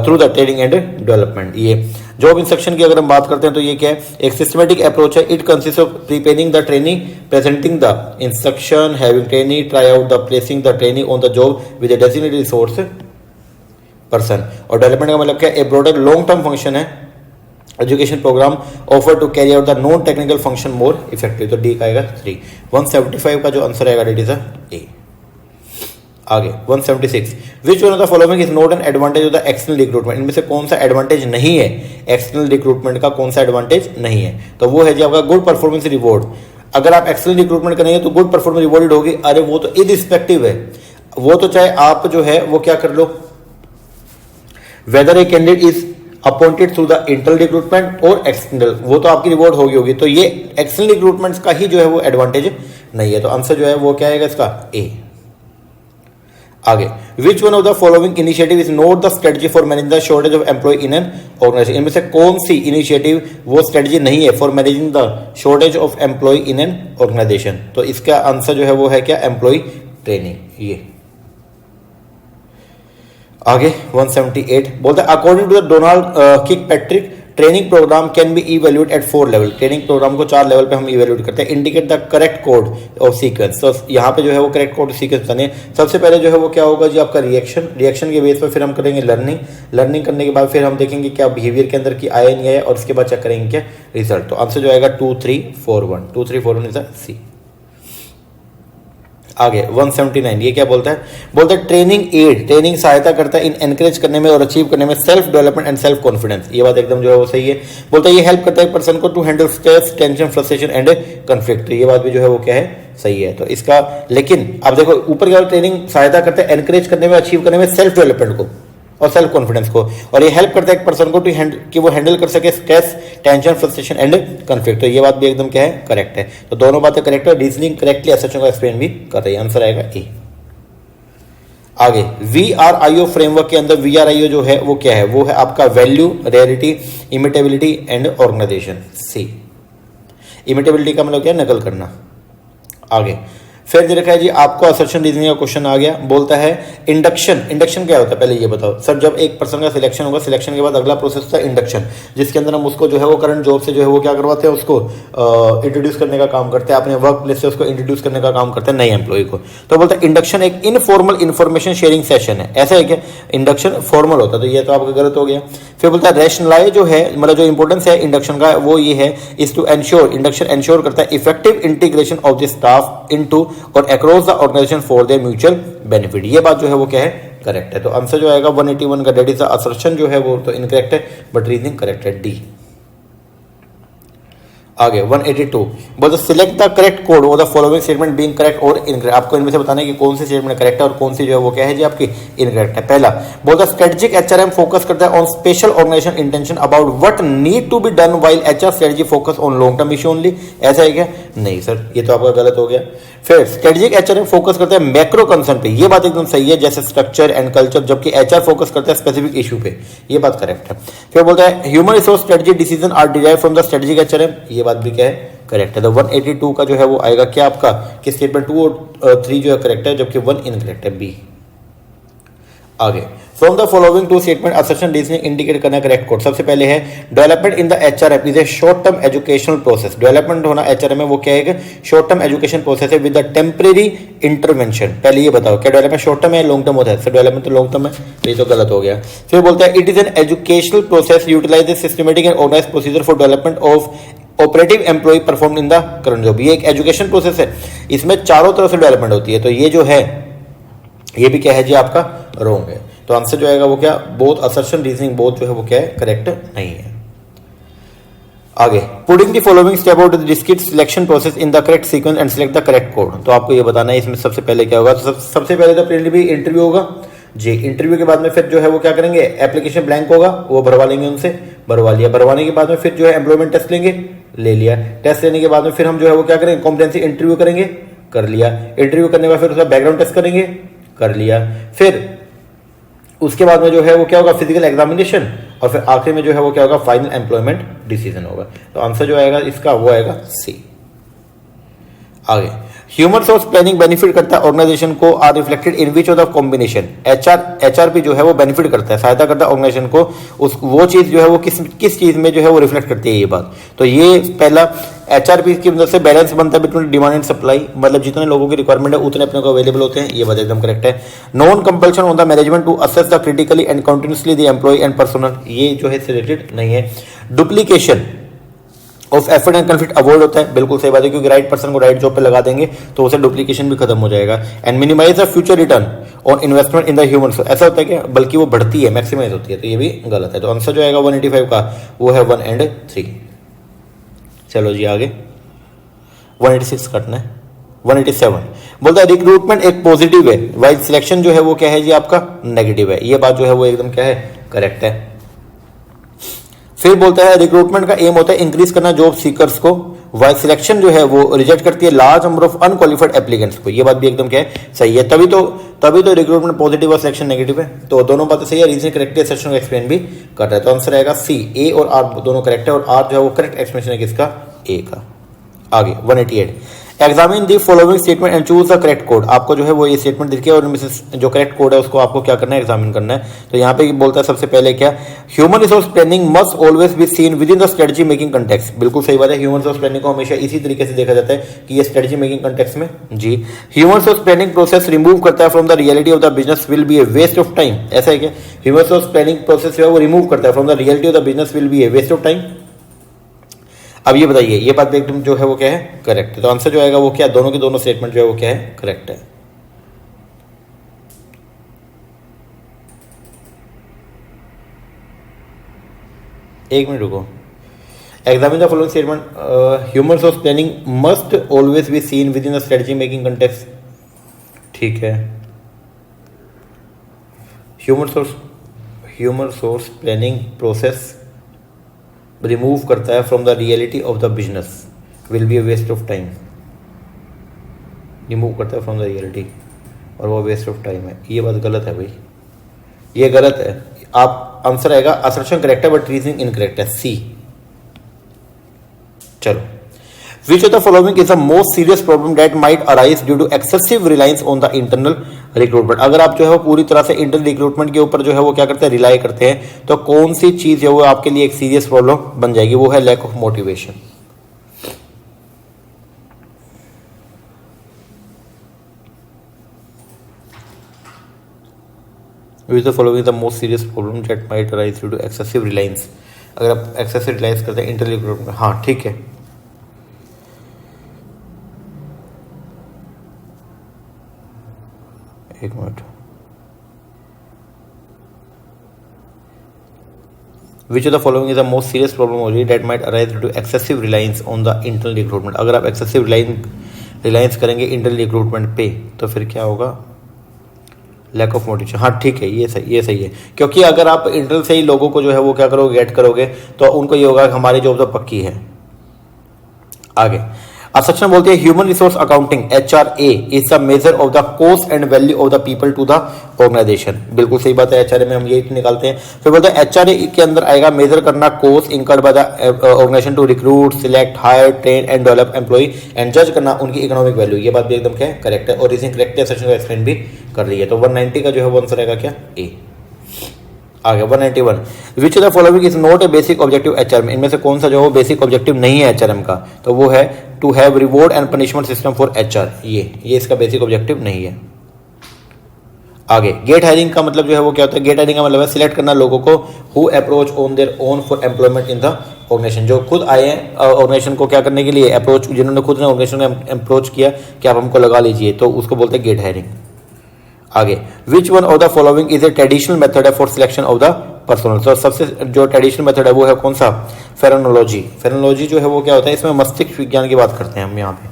through the training and development. ये जॉब इंस्ट्रक्शन की अगर हम बात करते हैं तो ये क्या है, एक सिस्टमेटिक अप्रोच है, it consist of preparing the training, presenting the instruction, having training try out the, placing the training on the job with a designated resource person. और डेवलपमेंट का मतलब क्या है, a broader long term function है, education programme offer to carry out the non technical function more effective, तो D का आएगा 3। 175 का जो आंसर आएगा डेट इज ए। आगे 176 विच one of the following is not an advantage of the external recruitment, इनमें से कौन सा एडवांटेज नहीं है, एक्सटर्नल रिक्रूटमेंट का कौन सा एडवांटेज नहीं है, तो वो है जी आपका गुड परफॉर्मेंस रिवॉर्ड। अगर आप एक्सटर्नल रिक्रूटमेंट करेंगे तो गुड परफॉर्मेंस रिवॉर्डेड होगी, अरे वो तो इररिस्पेक्टिव है, वो तो चाहे आप जो है वो क्या कर लो, whether a candidate is appointed through the internal recruitment और एक्सटर्नल, वो तो आपकी रिवॉर्ड होगी। तो ये एक्सटर्नल रिक्रूटमेंट का ही जो है वो एडवांटेज नहीं है, तो आंसर जो है वो क्या आएगा इसका, ए। आगे which one of the following initiative is not the strategy for managing the shortage of employee in an organisation, इनमें से कौन सी इनिशिएटिव वो स्ट्रेटजी नहीं है for managing the shortage of employee in an organisation, तो इसका आंसर जो है वो है क्या, एम्प्लॉय ट्रेनिंग। ये आगे 178 बोलते हैं according to the Donald Kirkpatrick training programme can be evaluate at 4 level, training programme को 4 लेवल पे हम इवैल्यूएट करते हैं। Indicate the correct code of sequence, तो यहाँ पे जो है वो करेक्ट कोड सीक्वेंस बताने, सबसे पहले जो है वो क्या होगा जी आपका रिएक्शन, रिएक्शन के बेस पर फिर हम करेंगे लर्निंग, लर्निंग करने के बाद फिर हम देखेंगे क्या बिहेवियर के अंदर की आया नहीं आया, और उसके बाद चेक करेंगे क्या रिजल्ट। तो आंसर जो आएगा 2341, 2341 इज द सी। आगे 179 ये क्या बोलता है, बोलता है ट्रेनिंग एड, ट्रेनिंग सहायता करता है इन एनकरेज करने में और अचीव करने में self development and self confidence, ये बात एकदम जो है वो सही है। बोलता है ये हेल्प करता है पर्सन को to handle stress, tension, frustration and conflict, तो ये बात भी जो है वो क्या है, सही है। तो इसका लेकिन अब देखो ऊपर क्या ट्रेनिंग सहायता करता है एनकरेज करने में, अचीव करने में सेल्फ डेवलपमेंट को और सेल्फ कॉन्फिडेंस को, और ये हेल्प करता है एक पर्सन को टू कि वो हैंडल कर सके stress, tension, frustration and conflict, तो ये बात भी एकदम क्या है, करेक्ट है। तो दोनों बातें करेक्ट है, रीजनिंग करेक्टली असर्शन को एक्सप्लेन भी कर रही है, आंसर आएगा ए। आगे VRIO फ्रेमवर्क के अंदर VRIO जो है वो क्या है, वो है आपका वैल्यू, रियलिटी, इमिटेबिलिटी एंड ऑर्गेनाइजेशन, सी। इमिटेबिलिटी का मतलब क्या है, नकल करना। आगे फिर दे रखा है जी आपको असर्शन रीजनिंग का क्वेश्चन आ गया, बोलता है इंडक्शन, इंडक्शन क्या होता है पहले ये बताओ सर। जब एक पर्सन का सिलेक्शन होगा, सिलेक्शन के बाद अगला प्रोसेस होता है इंडक्शन, जिसके अंदर हम उसको जो है वो करंट जॉब से जो है वो क्या करवाते हैं, उसको इंट्रोड्यूस करने का काम करते हैं, अपने वर्क प्लेस से उसको इंट्रोड्यूस करने का काम करते हैं नए एम्प्लॉय को। तो बोलता है इंडक्शन एक इनफॉर्मल इन्फॉर्मेशन शेयरिंग सेशन है, ऐसा है क्या, इंडक्शन फॉर्मल होता है, तो ये तो आपका गलत हो गया। फिर बोलता है रैशनलाइज जो है, मतलब जो इंपॉर्टेंस है इंडक्शन का वो ये है, is to ensure, induction ensure करता है effective integration of the staff into और across the organisation for their mutual benefit, ये बात जो है वो क्या है, करेक्ट है। तो आंसर जो आएगा 181 का, डेट इज द असर्शन जो है वो तो इनकरेक्ट है, बट रीजनिंग करेक्ट है, डी। आगे 182 बोलते सिलेक्ट द करेक्ट कोड और the following statement being correct और इनकरेक्ट। आपको इनमें से बताना है कि कौन सी स्टेटमेंट करेक्ट है और कौन सी जो है वो क्या है जी आपकी इनकरेक्ट है। पहला बोलता स्ट्रेटेजिक एचआरएम फोकस करता है on special organisation intention about what need to be done while HR strategy focus on long term issue only. ऐसा है क्या? नहीं सर, ये तो आपका गलत हो गया। फिर स्ट्रेटेजिक एचआरएम फोकस करता है मैक्रो कंसर्न पे, ये बात एकदम सही है, जैसे स्ट्रक्चर एंड कल्चर, जबकि एचआर फोकस करता है स्पेसिफिक इशू पे, ये बात करेक्ट है। फिर बोलता है human resource strategy decision are derived from the strategic HRM, ये बात भी क्या है? करेक्ट है। तो 182 का जो है वो आएगा क्या आपका कि स्टेटमेंट 2 और 3 जो है करेक्ट है, जबकि 1 इनकरेक्ट है, बी। आगे from the following two statement assertion reasoning indicate करना करेक्ट कोड। सबसे पहले है development in the HRM is a short term educational process. Development होना एचआरएम में वो क्या है? शॉर्ट टर्म एजुकेशन प्रोसेस है विद द टेम्परेरी इंटरवेंशन। पहले ये बताओ क्या डेवलपमेंट शॉर्ट टर्म है लॉन्ग टर्म होता है? सर डेवलपमेंट तो लॉन्ग टर्म है, ये तो गलत हो गया। फिर बोलता है it is an educational process utilise the systematic and organised procedure for development of operative employee perform in the current job. ये एक एजुकेशन प्रोसेस है, इसमें चारों तरफ से डेवलपमेंट होती है, तो ये जो है ये भी क्या है जी आपका रॉन्ग है। तो आंसर जो आएगा वो क्या? बोथ असर्शन रीजनिंग बोथ जो है वो क्या है? करेक्ट नहीं है। आगे putting the following step out the discrete selection process in the correct sequence and select the correct code. तो आपको ये बताना है इसमें सबसे पहले क्या होगा। तो सबसे पहले तो प्रिलिमिनरी इंटरव्यू होगा जी। इंटरव्यू के बाद में फिर जो है वो क्या करेंगे? एप्लीकेशन ब्लैंक होगा, वो भरवा लेंगे, उनसे भरवा लिया। भरवाने के बाद में फिर जो है एम्प्लॉयमेंट टेस्ट लेंगे, ले लिया। टेस्ट लेने के बाद में फिर हम जो है वो क्या करेंगे? कॉम्पिटेंसी इंटरव्यू करेंगे, कर लिया। इंटरव्यू करने के बाद फिर उसका बैकग्राउंड टेस्ट करेंगे, कर लिया। फिर उसके बाद में जो है वो क्या होगा? फिजिकल एग्जामिनेशन, और फिर आखिर में जो है वो क्या होगा? फाइनल एम्प्लॉयमेंट डिसीजन होगा। तो आंसर जो आएगा इसका वो आएगा सी। आगे ह्यूमन रिसोर्स प्लानिंग बेनिफिट करता है ऑर्गेनाइजेशन को are reflected in which of the combination. HRP जो है वो बेनिफिट करता है, सहायता करता है ऑर्गेनाइजेशन को, उस वो चीज जो है वो किस चीज में जो है वो रिफ्लेक्ट करती है, ये बात। तो ये पहला एचआरपी की मदद से बैलेंस बनता है बिटवीन डिमांड एंड सप्लाई, मतलब जितने लोगों की रिक्वायरमेंट है उतने अपने को अवेलेबल होते हैं, ये बात एकदम करेक्ट है। Non compulsion on the management to assess the critically and continuously the employee and personal, ये जो है रिलेटेड नहीं है। Duplication of effort and conflict avoid होता है, बिल्कुल सही बात है, क्योंकि राइट पर्सन को राइट जॉब पे लगा देंगे तो उसे डुप्लीकेशन भी खत्म हो जाएगा। And minimise the future return on investment in the human, ऐसा होता है क्या? बल्कि वो बढ़ती है, मैक्सिमाइज होती है, तो ये भी गलत है। तो आंसर जो आएगा 185 का वो है 1 एंड 3। चलो जी आगे 186 कटना है। 187 बोलता है रिक्रूटमेंट एक पॉजिटिव है, वाइल सिलेक्शन जो है वो क्या है जी आपका नेगेटिव है, ये बात जो है वो एकदम क्या है? करेक्ट है। फिर बोलता है रिक्रूटमेंट का एम होता है इंक्रीज करना जॉब सीकर्स को, वाइल सिलेक्शन जो है वो रिजेक्ट करती है large number of unqualified applicants को, ये बात भी एकदम क्या है? सही है। तभी तो रिक्रूटमेंट पॉजिटिव और सिलेक्शन नेगेटिव है, तो दोनों बातें सही है। रीजन करेक्ट है, सेक्शन को एक्सप्लेन भी कर रहा है, तो आंसर आएगा सी। ए और आर दोनों करेक्ट है, और आर जो है वो करेक्ट एक्सप्लेनेशन है किसका? ए का। आगे 188 examine the following statement and choose the correct code. आपको जो है वो ये स्टेटमेंट दिखी है और इनमें से जो करेक्ट कोड है उसको आपको क्या करना है? एग्जामिन करना है। तो यहाँ पे बोलता है सबसे पहले क्या? Human resource planning must always be seen within the strategy making context, बिल्कुल सही बात है। ह्यूमन रिसोर्स प्लानिंग को हमेशा इसी तरीके से देखा जाता है कि ये स्ट्रेटजी मेकिंग कंटेक्स्ट में जी। Human resource planning process remove करता है from the reality of the business will be a waste of time, ऐसा है क्या? ह्यूमन रिसोर्स प्लानिंग प्रोसेस जो है वो रिमूव करता है from the reality of the business will be a waste of time. अब ये बताइए, ये बात एकदम जो है वो क्या है? करेक्ट है। तो आंसर जो आएगा वो क्या? दोनों की दोनों स्टेटमेंट जो है वो क्या है? करेक्ट है। एक मिनट रुको। Examine the following statement, human resource planning must always be seen within the strategy making context, ठीक है। Human resource planning process remove करता है from the reality of the business will be a waste of time, remove करता है from the reality और वो waste of time है, ये बात गलत है भाई, ये गलत है। आप आंसर आएगा असर्शन करेक्ट है बट रीजनिंग इनकरेक्ट है, सी। चलो which of the following is the most serious problem that might arise due to excessive reliance on the internal recruitment. अगर आप जो है पूरी तरह से इंटरनल रिक्रूटमेंट के ऊपर जो है वो क्या करते हैं? रिलाई करते हैं, तो कौन सी चीज है वो आपके लिए एक सीरियस प्रॉब्लम बन जाएगी? वो है lack of motivation. Which the following the most serious problem that might arise due to excessive reliance. अगर आप एक्सेसिव रिलायंस करते हैं इंटरनल रिक्रूटमेंट, हाँ ठीक है। एक minute, which of the following is the most serious problem that might arise due to excessive reliance on the internal recruitment. अगर आप एक्सेसिव रिलायंस करेंगे इंटरनल रिक्रूटमेंट पे तो फिर क्या होगा, लैक ऑफ मोटिवेशन। हाँ ठीक है, ये सही है, क्योंकि अगर आप इंटरनल से ही लोगों को जो है वो क्या करोगे, गेट करोगे, तो उनको ये होगा कि हमारी जॉब तो पक्की है। आगे सेक्शन बोलते हैं human resource accounting HRA is the measure of the cost and value of the people to the organisation. बिल्कुल सही बात है, HRA में हम यही निकालते हैं। फिर बोलते हैं HRA के अंदर आएगा मेजर करना cost incurred by the organisation to recruit, select, hire, train and develop employee and जज करना उनकी इकोनॉमिक वैल्यू। ये बात भी एकदम क्या करेक्ट है, और इसी करेक्ट सेक्शन को एक्सप्लेन भी कर रही है। तो 190 का जो है वो आंसर रहेगा क्या, ए। आगे 191 विच of the following is not A basic objective HRM। इनमें से कौन सा जो है बेसिक ऑब्जेक्टिव नहीं है HRM का, तो वो है to have reward and punishment system for HR। ये इसका बेसिक ऑब्जेक्टिव नहीं है। आगे गेट हायरिंग का मतलब जो है वो क्या होता है, गेट हायरिंग का मतलब है सिलेक्ट करना लोगों को who approach on their own for employment in the organisation. जो खुद आए हैं ऑर्गेनाइजेशन को क्या करने के लिए, अप्रोच, जिन्होंने खुद ने ऑर्गेनाइजेशन को अप्रोच किया कि आप हमको लगा लीजिए, तो उसको बोलते हैं गेट हायरिंग। आगे which one of the following is a traditional method है for selection of the personnel. तो सबसे जो ट्रेडिशनल मेथड है वो है कौन सा, फेरेनोलॉजी। फेरेनोलॉजी जो है वो क्या होता है, इसमें मस्तिष्क विज्ञान की बात करते हैं हम यहाँ पे।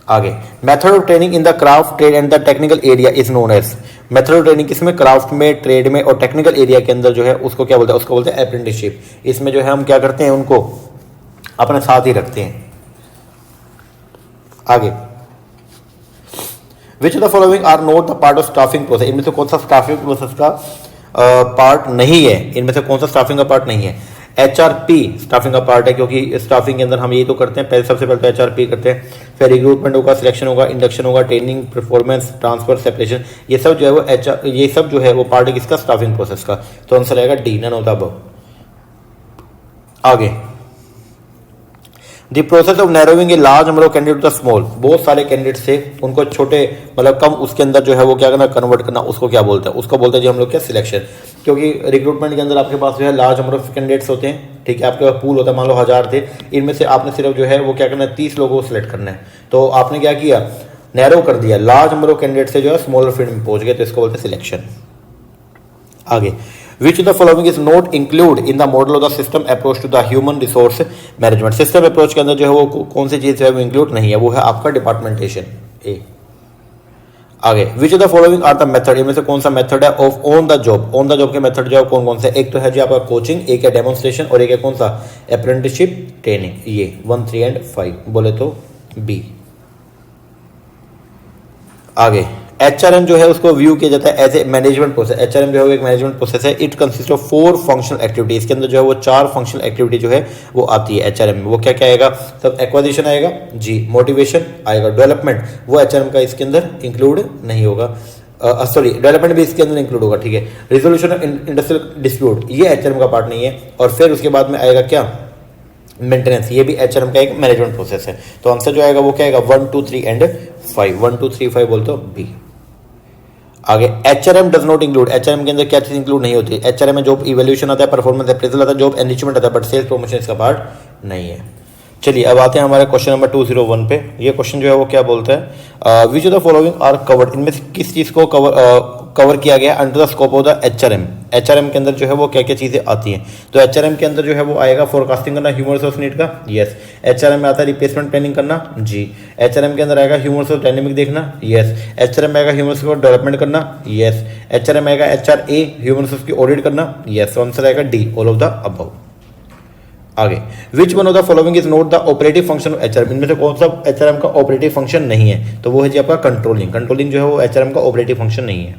आगे method of training in the craft, trade and the technical area is known as. Method of training किसमें, क्राफ्ट में, ट्रेड में और टेक्निकल एरिया के अंदर जो है उसको क्या बोलते हैं, उसको बोलते हैं अप्रेंटिसशिप। इसमें जो है हम क्या करते हैं, उनको अपने साथ ही रखते हैं। आगे which of the following are not the part of staffing process. इनमें से कौन सा स्टाफिंग प्रोसेस का पार्ट नहीं है, इनमें से कौन सा स्टाफिंग का पार्ट नहीं है। HRP स्टाफिंग का पार्ट है, क्योंकि स्टाफिंग के अंदर हम यही तो करते हैं, पहले सबसे पहले तो HRP करते हैं, फिर रिक्रूटमेंट होगा, सिलेक्शन होगा, इंडक्शन होगा, ट्रेनिंग, परफॉर्मेंस, ट्रांसफर, सेपरेशन। ये सब जो है वो ये सब जो है वो पार्ट है किसका, स्टाफिंग प्रोसेस का। तो आंसर आएगा D, none of the above. आगे the process of narrowing a large number of candidate to the small. बहुत सारे कैंडिडेट से उनको छोटे मतलब कम उसके अंदर जो है वो क्या करना, कन्वर्ट करना, उसको क्या बोलते हैं, उसको बोलते हैं जी हम लोग क्या, सिलेक्शन। क्योंकि रिक्रूटमेंट के अंदर आपके पास जो है लार्ज नंबर ऑफ कैंडिडेट्स होते हैं, ठीक है, आपके पास पूल होता है, मान लो 1000 थे, इनमें से आपने सिर्फ जो है वो क्या करना है, 30 लोगों को सिलेक्ट करना है। तो आपने क्या किया, नैरो कर दिया, लार्ज नंबर ऑफ कैंडिडेट से जो है स्मॉलर फील्ड में पहुंच गए, तो इसको बोलते हैं सिलेक्शन। आगे which the following is not include in the model of the system approach to the human resource management. System approach के अंदर जो है वो कौन सी चीज है वो इंक्लूड नहीं है, वो है आपका डिपार्टमेंटेशन, ए। आगे which of the following are the method. इनमें से कौन सा मेथड है of on the job. On the job के मेथड जो है कौन कौन से, एक तो है जी आपका कोचिंग, एक है डेमोन्स्ट्रेशन और एक है कौन सा, अप्रेंटिसशिप ट्रेनिंग। ये 1, 3 एंड 5 बोले तो बी। आगे HRM जो है उसको व्यू किया जाता है as a management process. HRM जो है एक मैनेजमेंट प्रोसेस है। It consist of 4 functional activity. इसके अंदर जो है वो 4 फंक्शनल एक्टिविटी जो है वो आती है HRM में। वो क्या क्या आएगा, तब एक्वाजिशन आएगा जी, मोटिवेशन आएगा, डेवलपमेंट वो HRM का इसके अंदर इंक्लूड नहीं होगा, सॉरी डेवलपमेंट भी इसके अंदर इंक्लूड होगा, ठीक है। रिजोल्यूशन ऑफ इंडस्ट्रियल डिस्प्यूट ये HRM का पार्ट नहीं है। और फिर उसके बाद में आएगा क्या, मेंटेनेंस, ये भी HRM का एक मैनेजमेंट प्रोसेस है। तो आंसर जो आएगा वो क्या आएगा, 1, 2, 3 एंड 5। 1, 2, 3, 5 बोलते हो बी। आगे HRM does not include. HRM के अंदर क्या चीज इंक्लूड नहीं होती, HRM में जॉब इवैल्यूएशन आता है, परफॉर्मेंस अप्रेजल आता है, जॉब एनरिचमेंट आता है, बट सेल्स प्रमोशन इसका पार्ट नहीं है। चलिए अब आते हैं हमारे क्वेश्चन नंबर 201 पे। ये क्वेश्चन जो है वो क्या बोलता है, which of the following are covered. इनमें से किस चीज को कवर किया गया under the scope of the HRM। HRM के अंदर जो है वो क्या क्या चीजें आती हैं, तो HRM के अंदर जो है वो आएगा फोरकास्टिंग करना ह्यूमन रिसोर्स नीड का, यस। HRM में आता है रिप्लेसमेंट प्लानिंग करना, जी। HRM के अंदर आएगा ह्यूमन रिसोर्स डायनेमिक देखना, यस। HRM में आएगा ह्यूमन रिसोर्स डेवलपमेंट करना, यस। HRM में आएगा HRA ह्यूमन रिसोर्स की ऑडिट करना, यस। आंसर आएगा D, all of the above. आगे which one of the following is not the operative function of HRM। इनमें से कौन सा HRM का ऑपरेटिव फंक्शन नहीं है, तो वो है जी आपका कंट्रोलिंग। कंट्रोलिंग जो है वो HRM का ऑपरेटिव फंक्शन नहीं है।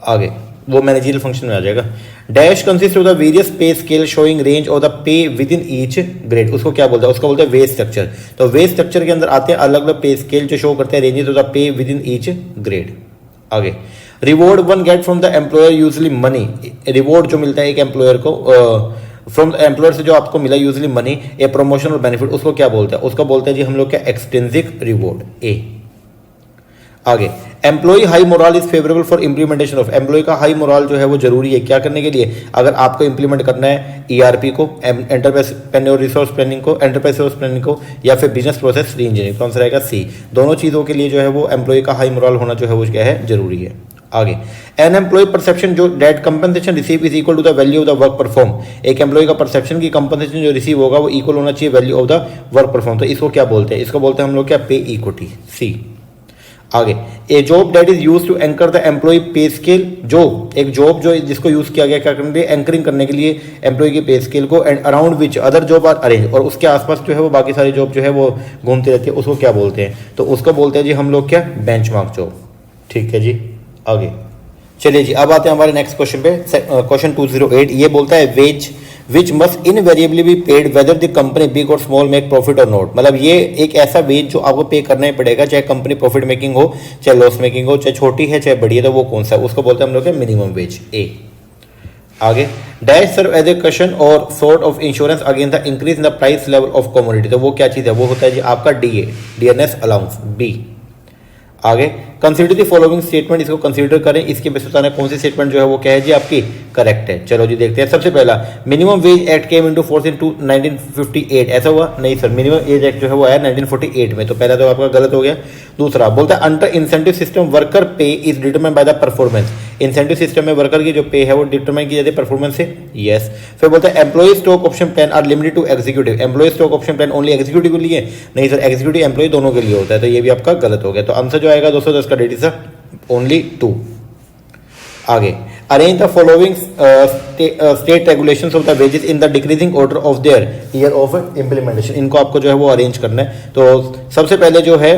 आगे वो मैनेजरियल फंक्शन में आ जाएगा। Dash consist of the various पे scale showing range of the pay within each grade. उसको क्या बोलते हैं, उसको बोलते हैं वेज स्ट्रक्चर। तो वेज स्ट्रक्चर के अंदर आते हैं अलग अलग पे स्केल जो शो करते हैं ranges of the pay within each grade. आगे reward one get from the employer usually money. Reward जो मिलता है एक एम्प्लॉयर को फ्रॉम एम्प्लॉयर से जो आपको मिला यूजली मनी, ए प्रमोशन और बेनिफिट, उसको क्या बोलते हैं, उसको बोलते हैं जी हम लोग क्या, एक्सटेंसिव रिवॉर्ड, ए। आगे employee high moral is favourable for implementation of. Employee का हाई मोरल जो है वो जरूरी है क्या करने के लिए, अगर आपको इंप्लीमेंट करना है ERP को, एंटरप्राइज रिसोर्स प्लानिंग को, एंटरप्राइज रिसोर्स प्लानिंग को, या फिर बिजनेस प्रोसेस री इंजीनियरिंग। तो आंसर आएगा सी। दोनों चीजों के लिए जो है वो एम्प्लॉय का हाई मोरल होना जो है वो क्या है, जरूरी है। आगे, एन एम्प्लॉय परसेप्शन जो that compensation receive is equal to the value of the work perform, एक एम्प्लॉय का परसेप्शन की कंपनसेशन जो रिसीव होगा वो इक्वल होना चाहिए value of the work perform. तो इसको क्या बोलते हैं, इसको बोलते हैं हम लोग क्या, पे इक्विटी, सी। आगे, a job that is use to anchor the employee pay scale, जो एक जॉब जो जिसको यूज किया गया क्या करने के लिए, एंकरिंग करने के लिए एम्प्लॉय की पे स्केल को, and around which other job are arrange, और उसके आसपास जो है वो बाकी सारी जॉब जो है वो घूमती रहती है, उसको क्या बोलते हैं, तो उसको बोलते हैं जी हम लोग क्या, बेंचमार्क जॉब। ठीक है जी, आगे चलिए जी, अब आते हैं हमारे नेक्स्ट क्वेश्चन पे। क्वेश्चन 208 ये बोलता है ways which must invariably be paid whether the company big और स्मॉल मेक प्रॉफिट और नॉट, मतलब ये एक ऐसा वेज जो आपको पे करना ही पड़ेगा, चाहे कंपनी प्रॉफिट मेकिंग हो, चाहे लॉस मेकिंग हो, चाहे छोटी है चाहे बड़ी है, तो वो कौन सा, उसको बोलते हैं हम लोग मिनिमम वेज, ए। आगे, dash serve as a question और sort of insurance against the increase in the price level of commodity, तो वो क्या चीज है, वो होता है जी आपका डीए, डीएनएस अलाउंस, बी। आगे, कंसीडर द फॉलोइंग स्टेटमेंट, इसको कंसीडर करें, इसके बेस बताना कौन सी स्टेटमेंट जो है वो क्या है जी आपकी करेक्ट है। चलो जी देखते हैं। सबसे पहला, minimum wage act came into force in 1958, ऐसा हुआ नहीं सर, मिनिमम वेज एक्ट जो है वो आया 1948 में, तो पहला तो आपका गलत हो गया। दूसरा बोलता है अंडर इंसेंटिव सिस्टम वर्कर पे is determine by the performance, incentive system में वर्कर की जो पे है वो डिटरमाइन की जाती है परफॉर्मेंस से, यस। फिर बोलता है employee stock option plan are limited to executive, employee stock option plan only executive के लिए, नहीं सर, एग्जीक्यूटिव एम्प्लॉय दोनों के लिए होता है, तो ये भी आपका गलत हो गया। तो आंसर जो आएगा 210 का डेट इज ओनली 2। आगे, arrange the following state regulations of the wages in the decreasing order of their year of implementation, इनको आपको जो है वो अरेंज करना है। तो सबसे पहले जो है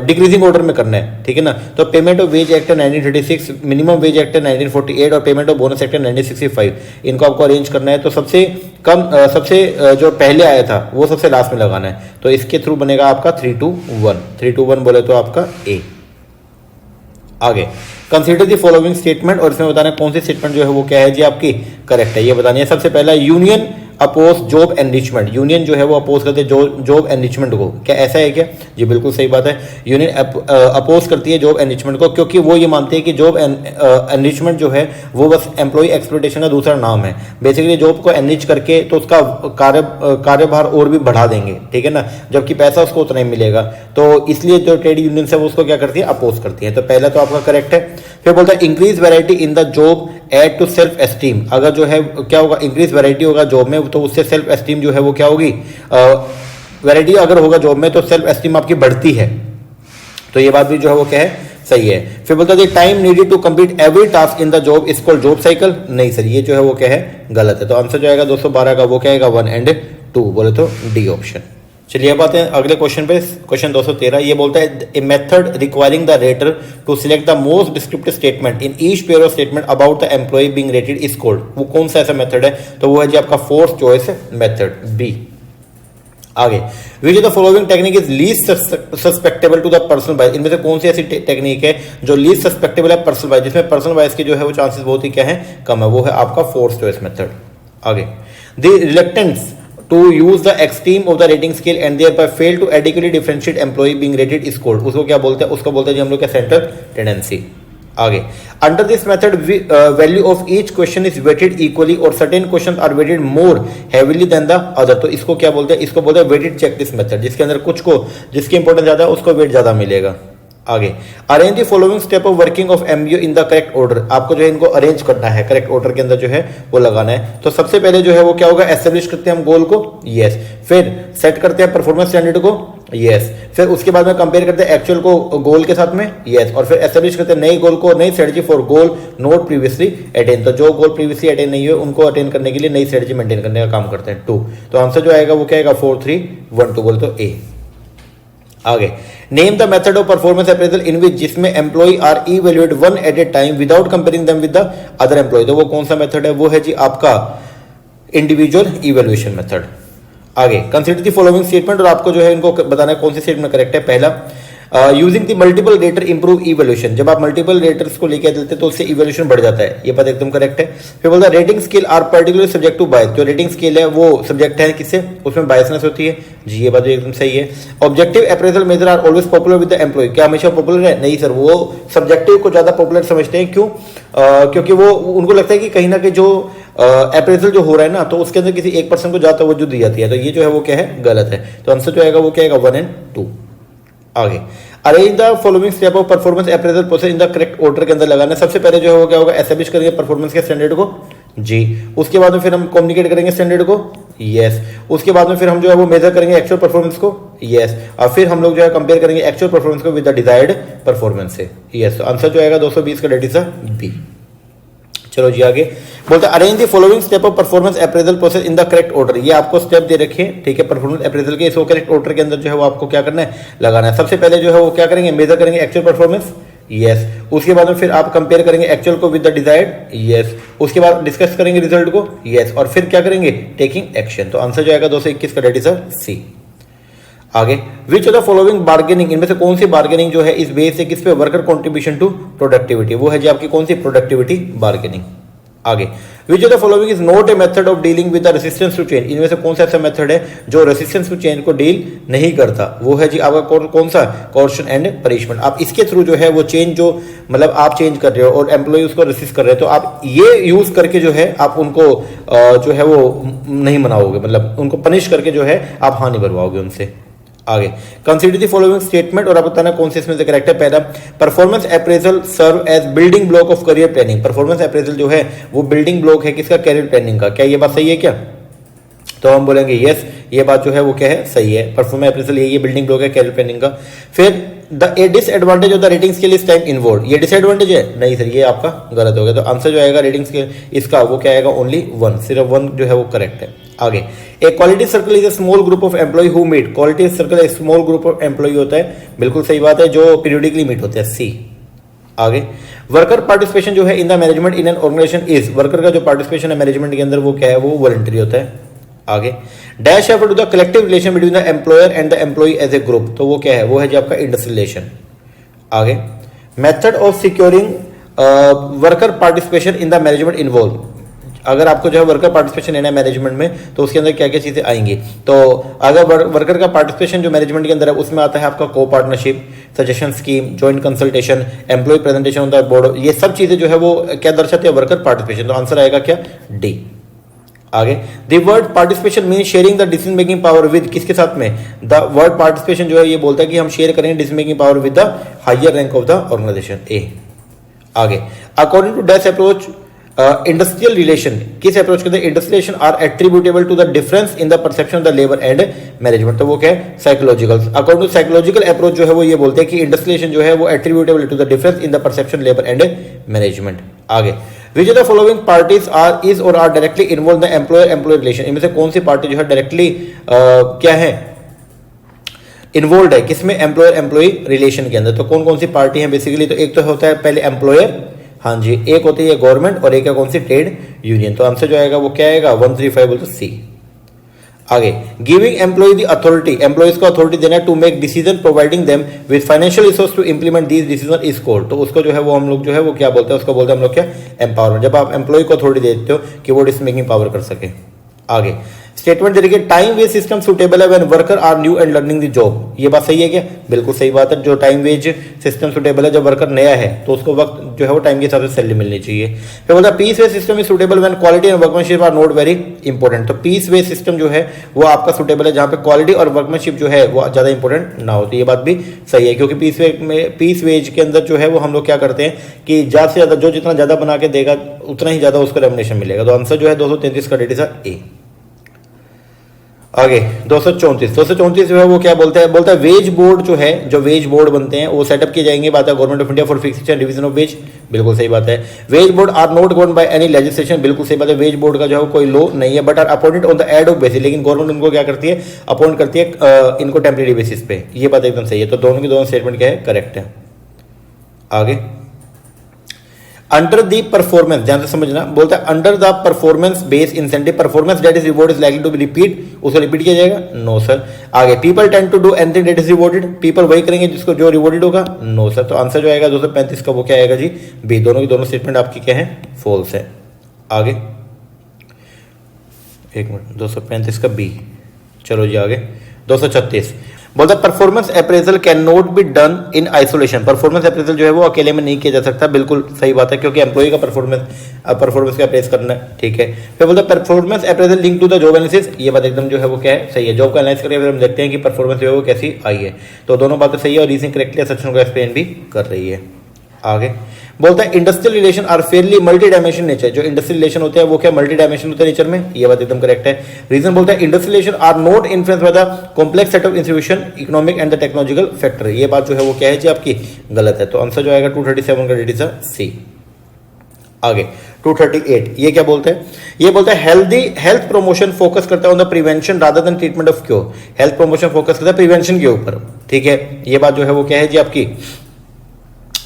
डिक्रीजिंग ऑर्डर में करना है, ठीक है ना। तो payment of wage act 1936, minimum wage act 1948 और पेमेंट ऑफ बोनस एक्ट 1965, इनको आपको अरेंज करना है। तो सबसे कम जो पहले आया था वो सबसे लास्ट में लगाना है, तो इसके थ्रू बनेगा आपका 321, 321 बोले तो आपका ए। आगे, कंसीडर द फॉलोइंग स्टेटमेंट, और इसमें बताना कौन सी स्टेटमेंट जो है वो क्या है जी आपकी करेक्ट है, ये बतानी है। सबसे पहला, union oppose job enrichment, union जो है वो अपोज करती है जॉब एनरिचमेंट को, क्या ऐसा है क्या जी, बिल्कुल सही बात है, यूनियन अपोज करती है जॉब एनरिचमेंट को, क्योंकि वो ये मानते हैं कि जॉब एनरिचमेंट जो है वो बस एम्प्लॉय एक्सप्लॉयटेशन का दूसरा नाम है। बेसिकली जॉब को एनरिच करके तो उसका कार्यभार और भी बढ़ा देंगे, ठीक है ना, जबकि पैसा उसको उतना ही मिलेगा, तो इसलिए जो ट्रेड यूनियन है वो उसको क्या करती है, अपोज करती है। तो पहला तो आपका करेक्ट है। फिर बोलता है increase variety in the job add to self esteem, अगर जो है क्या होगा, इंक्रीज वैरायटी होगा जॉब में तो उससे सेल्फ एस्टीम जो है वो क्या होगी, वैरायटी अगर होगा जॉब में तो सेल्फ एस्टीम आपकी बढ़ती है, तो ये बात भी जो है वो क्या है, सही है। फिर बोलता है time needed to complete every task in the job is called job cycle, नहीं सर, ये जो है वो क्या है, गलत है। तो आंसर जो आएगा 212 का वो क्या आएगा, 1 and 2, बोले तो डी ऑप्शन। चलिए अब आते हैं अगले क्वेश्चन पे, क्वेश्चन 213। ये बोलता है a method requiring the rater to select the most descriptive statement in each pair of statement about the employee being rated is called, वो कौन सा ऐसा मेथड है, तो वो है जी आपका फोर्स चॉइस मेथड, बी। आगे, which of the following technique is least susceptible to the personal bias, इनमें से कौन सी ऐसी टेक्निक है जो लीस्ट सस्पेक्टेबल है पर्सनल बायस, जिसमें पर्सनल बायस के जो है वो चांसेस बहुत ही क्या है, कम है, वो है आपका फोर्स चॉइस मेथड। आगे, the reluctance to use the extreme of the rating scale and thereby fail to adequately differentiate employee being rated is called, उसको क्या बोलते हैं, उसको बोलते हैं जी हम लोग क्या, सेंट्रल टेंडेंसी। आगे, under this method value of each question is weighted equally और certain question are weighted more heavily than the other, तो इसको क्या बोलते हैं, इसको बोलते हैं वेटेड चेक दिस मेथड, जिसके अंदर कुछ को जिसकी इंपॉर्टेंस ज्यादा है उसको वेट ज्यादा मिलेगा। आगे, arrange the following step of working of MBO in the correct order, आपको जो है इनको अरेंज करना है, करेक्ट ऑर्डर के अंदर जो है वो लगाना है। तो सबसे पहले जो है वो क्या होगा, एस्टेब्लिश करते हैं हम गोल को, यस। फिर सेट करते हैं परफॉर्मेंस स्टैंडर्ड को, यस। फिर उसके बाद में कंपेयर करते हैं एक्चुअल को गोल के साथ में, यस। और फिर एस्टेब्लिश करते हैं नई गोल को, नई strategy for goal note previously attain, तो जो गोल प्रीवियसली अटेन नहीं हुए उनको अटेन करने के लिए नई स्ट्रेटजी मेंटेन करने का काम करते हैं, 2। तो आंसर जो आएगा वो क्या आएगा, 4 3 1 2, बोल तो ए। आगे, name the method of performance appraisal in which, जिसमें employee are evaluate one at a time without comparing them with the other employee, तो वो कौन सा मेथड है, वो है जी आपका इंडिविजुअल इवैल्यूएशन मेथड। आगे, कंसीडर द फॉलोइंग स्टेटमेंट, और आपको जो है इनको बताना है कौन सी स्टेटमेंट करेक्ट है। पहला, using the multiple rater improve evaluation, जब आप मल्टीपल रेटर्स को लेकर देते हैं तो उससे इवैल्यूएशन बढ़ जाता है, ये बात एकदम करेक्ट है। फिर बोलता है rating scale are particular subject to bias, जो रेटिंग स्केल है वो सब्जेक्ट है किससे, उसमें बायसनेस होती है, जी ये बात एकदम सही है। Objective appraisal measure are always popular with the employee, क्या हमेशा पॉपुलर है, नहीं सर, वो सब्जेक्टिव को ज्यादा पॉपुलर समझते हैं, क्यों, क्योंकि वो उनको लगता है कि कहीं ना कहीं जो अप्रेजल जो हो रहा है ना, तो उसके अंदर किसी एक पर्सन को ज्यादा तवज्जो दी जाती है, तो ये जो है वो क्या है, गलत है। तो आंसर जो आएगा वो क्या आएगा, 1 and 2। आगे, arrange the following step of performance appraisal process in the correct order के अंदर लगाना। सबसे पहले जो है वो क्या होगा, एस्टैब्लिश करेंगे परफॉर्मेंस के स्टैंडर्ड को जी, उसके बाद में फिर हम कम्युनिकेट करेंगे स्टैंडर्ड को यस, उसके बाद में फिर हम जो है वो मेजर करेंगे एक्चुअल परफॉर्मेंस को यस, और फिर हम लोग जो है कंपेयर करेंगे एक्चुअल परफॉर्मेंस को विद द डिजायर्ड परफॉर्मेंस से यस। तो आंसर जो आएगा 220 का डेट इज बी। चलो जी आगे बोलते हैं arrange the following step of performance appraisal process in the correct order. ये आपको स्टेप दे रखे हैं, ठीक है, परफॉर्मेंस अप्रेजल के, इसको करेक्ट ऑर्डर के अंदर जो है वो आपको क्या करना है, लगाना है। सबसे पहले जो है वो क्या करेंगे, मेजर करेंगे एक्चुअल परफॉर्मेंस यस, उसके बाद में फिर आप कंपेयर करेंगे एक्चुअल को विद द डिजायर्ड यस, उसके बाद डिस्कस करेंगे रिजल्ट को यस, और फिर क्या करेंगे, टेकिंग एक्शन। तो आंसर जो आएगा 221 का डेट इज सी। आगे which of the following bargaining, इनमें से कौन सी बार्गेनिंग जो है इस बेस से किस पे, वर्कर कंट्रीब्यूशन टू प्रोडक्टिविटी, वो है जी आपकी कौन सी, प्रोडक्टिविटी बार्गेनिंग। आगे which of the following is not a method of dealing with the resistance to change, इनमें से कौन सा ऐसा मेथड है जो रेसिस्टेंस टू चेंज को डील नहीं करता, वो है जी आपका कौन सा, कोर्शन एंड पनिशमेंट। आप इसके थ्रू जो है वो चेंज जो मतलब आप चेंज कर रहे हो और एम्प्लॉय उसको रेसिस्ट कर रहे हो, तो आप ये यूज करके जो है आप उनको जो है वो नहीं मनाओगे, मतलब उनको पनिश करके जो है आप हानि भरवाओगे उनसे। आगे कंसीडर द फॉलोइंग स्टेटमेंट, और आप बताना कौन से इसमें से करेक्ट है। पहला, performance appraisal serve as building block of career planning, performance appraisal जो है वो बिल्डिंग ब्लॉक है किसका, करियर प्लानिंग का। क्या ये बात सही है क्या, तो हम बोलेंगे यस, ये बात जो है वो क्या है, सही है, परफॉर्मेंस अप्रेजल ये बिल्डिंग ब्लॉक है करियर प्लानिंग का। फिर the disadvantage of the rating scale is time involve, ये डिसएडवांटेज है, नहीं सर ये आपका गलत हो गया। तो आंसर जो आएगा रेटिंग स्केल इसका वो क्या आएगा, ओनली 1, सिर्फ 1 जो है वो करेक्ट है। आगे a quality circle is a small group of employ who meet, quality circle एक स्मॉल ग्रुप ऑफ एम्प्लॉय होता है, बिल्कुल सही बात है, जो पीरियडिकली मीट होते हैं, सी। आगे वर्कर पार्टिसिपेशन जो है in the management in an organisation is, worker का जो पार्टिसिपेशन है मैनेजमेंट के अंदर वो क्या है, वो वॉलंटरी होता है। आगे dash effort to the collective relation between the employer and the employee as a group, तो वो क्या है, वो है जो आपका इंडस्ट्रियल रिलेशन। आगे method of securing worker participation in the management involve, अगर आपको जो है वर्कर पार्टिसिपेशन लेना है मैनेजमेंट में तो उसके अंदर क्या क्या चीजें आएंगी, तो अगर वर्कर का पार्टिसिपेशन जो मैनेजमेंट के अंदर है उसमें आता है आपका copartnership, suggestion scheme, joint consultation, employee presentation on the board, ये सब चीजें जो है वो क्या दर्शाते हैं, वर्कर पार्टिसिपेशन। तो आंसर आएगा क्या, डी। आगे the word participation mean sharing the decision making power with, किसके साथ में, द वर्ड पार्टिसिपेशन जो है ये बोलता है कि हम शेयर करेंगे decision making power with the higher rank of the organisation, A. आगे according to dash approach industrial relation, किस अप्रोच के अंदर industrial relation are attributable to the difference in the perception of the labour and management, तो वो क्या है, psychological. According to psychological approach जो है वो ये बोलते हैं कि इंडस्ट्रियल रिलेशन जो है वो attributable to the difference in the perception labour and management. आगे which of the following parties are is और are directly involve the employer employ relation, इनमें से कौन सी पार्टी जो है डायरेक्टली क्या है, इन्वॉल्व है किसमें, एम्प्लॉयर एम्प्लॉय रिलेशन के अंदर। तो कौन कौन सी पार्टी है बेसिकली, तो एक तो होता है पहले एम्प्लॉयर, हाँ जी, एक होती है गवर्नमेंट और एक है कौन सी, ट्रेड यूनियन। तो आंसर जो आएगा वो क्या आएगा, 135 बोल तो सी। आगे giving employee the authority, employees को अथॉरिटी देना to make decision providing them with financial resource to implement these decision is called, तो उसको जो है वो हम लोग जो है वो क्या बोलते हैं, उसको बोलते हैं हम लोग क्या, एम्पावरमेंट, जब आप एम्प्लॉय को अथॉरिटी देते हो कि वो डिसीजन मेकिंग पावर कर सके। आगे स्टेटमेंट देखिए टाइम वेज सिस्टम सुटेबल है when worker are new and learning the job, ये बात सही है क्या, बिल्कुल सही बात है, जो टाइम वेज सिस्टम सुटेबल है जब वर्कर नया है तो उसको वक्त जो है वो टाइम के हिसाब से सैलरी मिलनी चाहिए। फिर बोलता है piece wage system is suitable when quality and workmanship are not very important, तो पीस वेज सिस्टम जो है वो आपका सुटेबल है जहां पे क्वालिटी और वर्कमैनशिप जो है वो ज्यादा इंपॉर्टेंट ना हो, तो ये बात भी सही है, क्योंकि पीस वेज के अंदर जो है वो हम लोग क्या करते हैं कि ज्यादा से ज्यादा जो जितना ज्यादा बना के देगा उतना ही ज्यादा उसको रेम्युनरेशन मिलेगा। तो आंसर जो है 233 का डेट इज ए। आगे 234 जो है वो क्या बोलता है वेज बोर्ड जो है, जो वेज बोर्ड बनते हैं वो सेटअप किए जाएंगे, बात है government of India for fixation and division of wage, बिल्कुल सही बात है। Wage board are not govern by any legislation, बिल्कुल सही बात है, वेज बोर्ड का जो है कोई लॉ नहीं है, but are appointed on the ad hoc basis, लेकिन गवर्नमेंट उनको क्या करती है, अपॉइंट करती है इनको टेम्परेरी बेसिस पे, ये बात एकदम सही है। तो दोनों की दोनों स्टेटमेंट क्या है, करेक्ट है। आगे अंडर द परफॉर्मेंस, ध्यान से समझना, बोलता है under the performance base incentive performance that is reward is likely to be repeat, उसको रिपीट किया जाएगा, नो सर। आगे people tend to do anything that is rewarded, people वही करेंगे जिसको जो रिवॉर्डेड होगा, नो सर। तो आंसर जो आएगा 235 का वो क्या आएगा जी, बी। दोनों की दोनों स्टेटमेंट आपकी क्या है, फॉल्स है। आगे एक मिनट, 235 का बी। चलो जी आगे 236 बोलता है performance appraisal can not be done in isolation. Performance appraisal जो है वो अकेले में नहीं किया जा सकता, बिल्कुल सही बात है, क्योंकि एम्प्लॉय का परफॉर्मेंस का अप्रेज करना है, ठीक है। फिर बोलता है performance appraisal link to the job analysis, ये बात एकदम जो है वो क्या है, सही है। जॉब का एनालिसिस करके हम देखते हैं कि परफॉर्मेंस जो है वो कैसी आई है, तो दोनों बातें सही है और रीजनिंग करेक्टली सेक्शन को एक्सप्लेन भी कर रही है। आगे बोलता है industrial relation are fairly multi dimension nature. जो इंडस्ट्रियल रिलेशन होते हैं वो क्या मल्टी डायमेंशन होते हैं नेचर में, ये बात एकदम करेक्ट है। रीजन बोलता है industrial relation are not influence by the complex set of institution economic and the technological factor, ये बात जो है वो क्या है जी आपकी गलत है। तो आंसर जो आएगा 237 का डिट इज सी। आगे 238 ये क्या बोलते हैं, ये बोलते हैं हेल्थ प्रमोशन फोकस करता है on the prevention rather than treatment of cure. Health promotion focus करता है प्रिवेंशन के ऊपर, ठीक है। ये बात जो है वो क्या है जी आपकी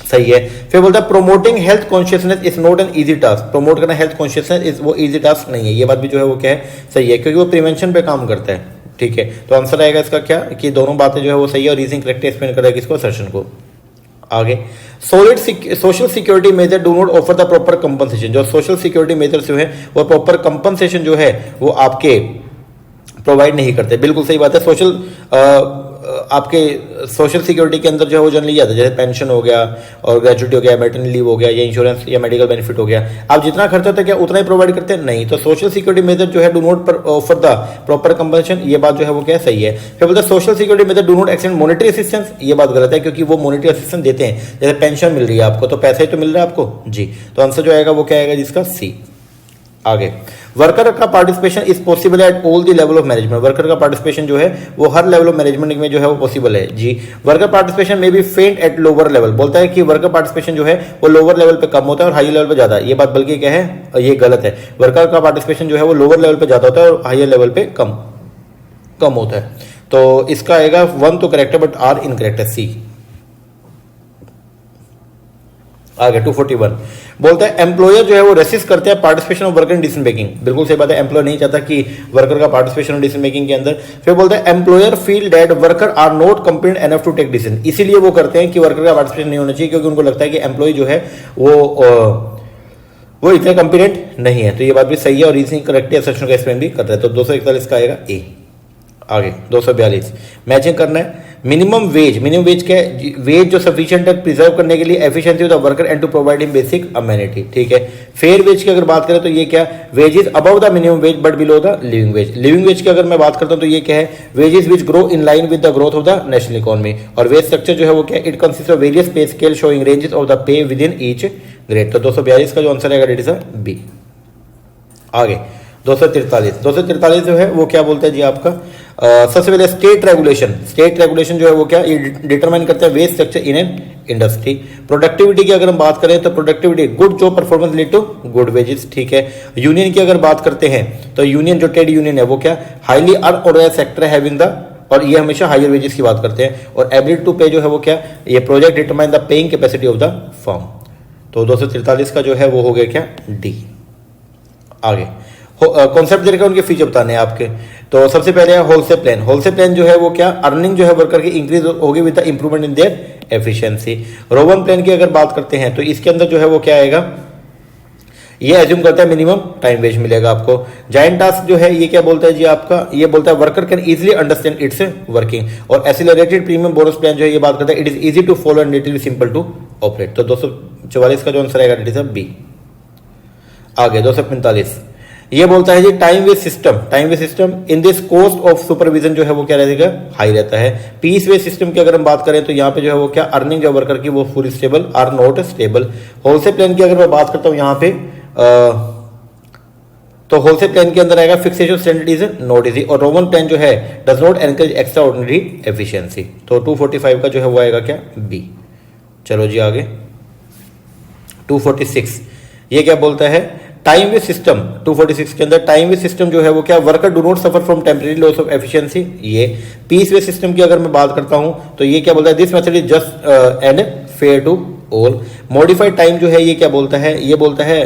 सही है। फिर बोलता है promoting health consciousness is not an easy task. Promote करना हेल्थ कॉन्शियसनेस वो इजी टास्क नहीं है, ये बात भी जो है वो क्या है सही है, क्योंकि वो प्रिवेंशन पे काम करता है, ठीक है। तो आंसर आएगा इसका क्या कि दोनों बातें जो है वो सही है और रीजनिंग करेक्टली एक्सप्लेन करेगा किसको, असर्शन को। आगे social security measure do not offer the proper compensation. जो सोशल सिक्योरिटी मेजर्स जो है वो प्रॉपर कंपनसेशन जो है वो आपके प्रोवाइड नहीं करते, बिल्कुल सही बात है। आपके सोशल सिक्योरिटी के अंदर जो है वो जनरली आता है, जैसे पेंशन हो गया और ग्रेजुटी हो गया, मैटरनिटी लीव हो गया या इंश्योरेंस या मेडिकल बेनिफिट हो गया। आप जितना खर्चा होता है क्या उतना ही प्रोवाइड करते हैं, नहीं। तो सोशल सिक्योरिटी मेजर जो है do not offer the proper compensation, ये बात जो है वो क्या सही है। फिर बोलते हैं social security measure do not extend monetary assistance, ये बात गलत है, क्योंकि वो मॉनेटरी असिस्टेंस देते हैं, जैसे पेंशन मिल रही है आपको तो पैसा ही तो मिल रहा है आपको जी। तो आंसर जो आएगा वो क्या आएगा जिसका सी। आगे वर्कर का participation is possible at all the level of management. Worker का पार्टिसिपेशन जो है वो हर लेवल ऑफ मैनेजमेंट में जो है वो पॉसिबल है जी। वर्कर पार्टिसिपेशन में भी फेंट एट लोअर लेवल, बोलता है कि वर्कर पार्टिसिपेशन जो है वो लोअर लेवल पे कम होता है और हाई लेवल पे ज्यादा, ये बात बल्कि क्या है ये गलत है। वर्कर का पार्टिसिपेशन जो है वो लोअर लेवल पे ज्यादा होता है और हायर लेवल पे कम होता है। तो इसका आएगा 1 तो करेक्ट है बट आर इनकरेक्ट है, सी। आगे 241 बोलता है एम्प्लॉयर जो है वो रेसिस्ट करते हैं participation of worker in decision making, बिल्कुल सही बात है। एम्प्लॉयर नहीं चाहता कि वर्कर का पार्टिसिपेशन इन डिसीजन मेकिंग के अंदर। फिर बोलता है employer feel that worker are not competent enough to take decision, इसीलिए वो करते हैं कि वर्कर का पार्टिसिपेशन नहीं होना चाहिए, क्योंकि उनको लगता है कि एम्प्लॉय जो है वो इतने कॉम्पिटेंट नहीं है। तो ये बात भी सही है और रीजनिंग करेक्टली सेक्शन का एक्सप्लेन भी करता है। तो 241 का आएगा ए। आगे 242 मैचिंग करना है। मिनिमम वेज क्या है, वेज जो सफिशिएंट है प्रिजर्व करने के लिए efficiency of the worker and to provide him basic amenity, ठीक है। फेयर वेज की अगर बात करें तो ये क्या, wages above the minimum wage but below the living veg. Living veg की अगर मैं बात करता हूं तो ये क्या है, wages which grow in line with the growth of the national economy. और वेज स्ट्रक्चर जो है वो क्या, इट कंसिस्ट ऑफ वेरियस पे scale showing ranges of the pay within each grade. तो 242 का जो आंसर आएगा इट इज बी। आगे 243 जो है वो क्या बोलता है जी आपका, सबसे पहले स्टेट रेगुलेशन जो है वो क्या, ये डिटरमाइन करते हैं wage structure in an industry. Productivity की अगर हम बात करें तो productivity good job performance lead to good wages, ठीक है। यूनियन की अगर बात करते हैं तो यूनियन जो ट्रेड यूनियन है वो क्या, highly unorganised sector having the, और ये हमेशा हायर वेजेस की बात करते हैं। और एबिलिटी टू पे जो है वो क्या, ये project determine the paying capacity of the firm. तो 243 का जो है वो हो गया क्या, डी। आगे कॉन्सेप्ट दे रखा है, उनके फीचर बताने हैं आपके। तो सबसे पहले है होलसेल प्लान जो है वो क्या, अर्निंग जो है वर्कर की इंक्रीज होगी with the improvement in their efficiency. Rowan plan की अगर बात करते हैं तो इसके अंदर जो है वो क्या आएगा, ये एज्यूम करता है मिनिमम टाइम वेज मिलेगा आपको। जायंट टास्क जो है ये क्या बोलता है जी आपका, ये बोलता है worker can easily understand its working. और एसिलरेटेड प्रीमियम बोनस प्लान जो है ये बात करता है it is easy to follow and it is simple to operate. तो 244 का जो आंसर आएगा इट इज बी। आगे 245 ये बोलता है जी time waste system in this cost of supervision जो है वो क्या रहेगा, हाई रहता है। पीस वेस्ट सिस्टम की अगर हम बात करें तो यहाँ पे जो है वो क्या, अर्निंग जो वर्कर की वो full stable are not stable. Wholesale plan की अगर मैं बात करता हूँ यहाँ पे तो होलसेल प्लान के अंदर आएगा fixation standard is not easy. और रोमन प्लान जो है does not encourage extra ordinary efficiency. तो 245 का जो है वो आएगा क्या, बी। चलो जी आगे 246 ये क्या बोलता है, टाइम वेस्ट सिस्टम 246 के अंदर टाइम वेस्ट सिस्टम जो है वो क्या, worker do not suffer from temporary loss of efficiency. ये पीस वेस्ट सिस्टम की अगर मैं बात करता हूं तो ये क्या बोलता है, this method is just and fair to all. Modified time जो है ये क्या बोलता है, ये बोलता है,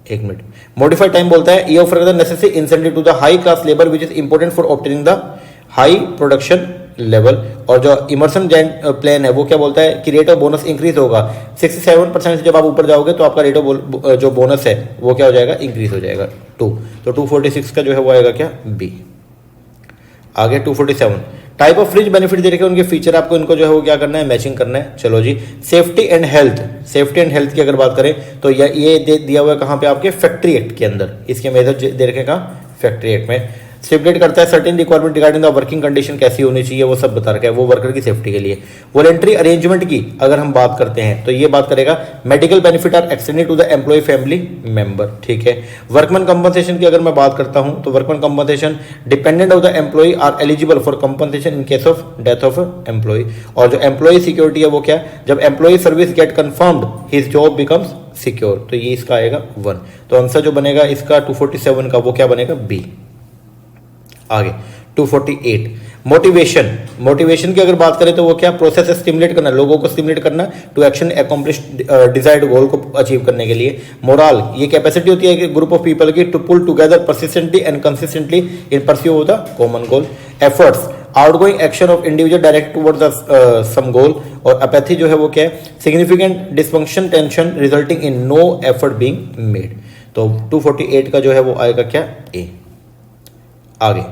एक मिनट, मॉडिफाइड टाइम बोलता है ये offer the necessary incentive to the high class labour which is important for obtaining the high production level. और जो इमर्सन प्लान है वो क्या बोलता है कि रेट ऑफ बोनस इंक्रीज होगा 67% से जब आप ऊपर जाओगे तो आपका रेट ऑफ जो बोनस है वो क्या हो जाएगा, इंक्रीज हो जाएगा 2। तो 246 का जो है वो आएगा क्या, बी। आगे 247 टाइप ऑफ फ्रिंज बेनिफिट दे रखे हैं, उनके फीचर आपको इनको जो है वो क्या करना है, मैचिंग करना है। चलो जी, safety and health, safety and health की अगर बात करें तो ये दिया हुआ है कहाँ पे, आपके फैक्ट्री एक्ट के अंदर। इसके मेथड दे रखे कहाँ, फैक्ट्री एक्ट में। स्टिपुलेट करता है certain requirement regarding the working condition कैसी होनी चाहिए, वो सब बता रखा है, वो वर्कर की सेफ्टी के लिए। वॉलंटरी अरेंजमेंट की अगर हम बात करते हैं तो ये बात करेगा medical benefit are extended to the employee family member, ठीक है। वर्कमैन कंपनसेशन की अगर मैं बात करता हूं तो workman compensation dependent of the employee are eligible for compensation in case of death of employee. और जो एम्प्लॉय सिक्योरिटी है वो क्या, जब employee service get confirmed his job becomes secure, तो ये इसका आएगा 1। तो आंसर जो बनेगा इसका 247 का वो क्या बनेगा, बी। आगे 248 मोटिवेशन, मोटिवेशन की अगर बात करें तो वो क्या, प्रोसेस स्टिमुलेट करना, लोगों को स्टिमुलेट करना टू एक्शन अकॉम्प्लिश डिजायर्ड गोल को अचीव करने के लिए। मोरल, ये कैपेसिटी होती है कि ग्रुप ऑफ पीपल की to pull together persistently and consistently in pursue of the common goal. Efforts, outgoing action of individual direct towards the some goal. और अपैथी जो है वो क्या है, significant dysfunction tension resulting in no effort being made. तो 248 का जो है वो आएगा क्या, ए। आगे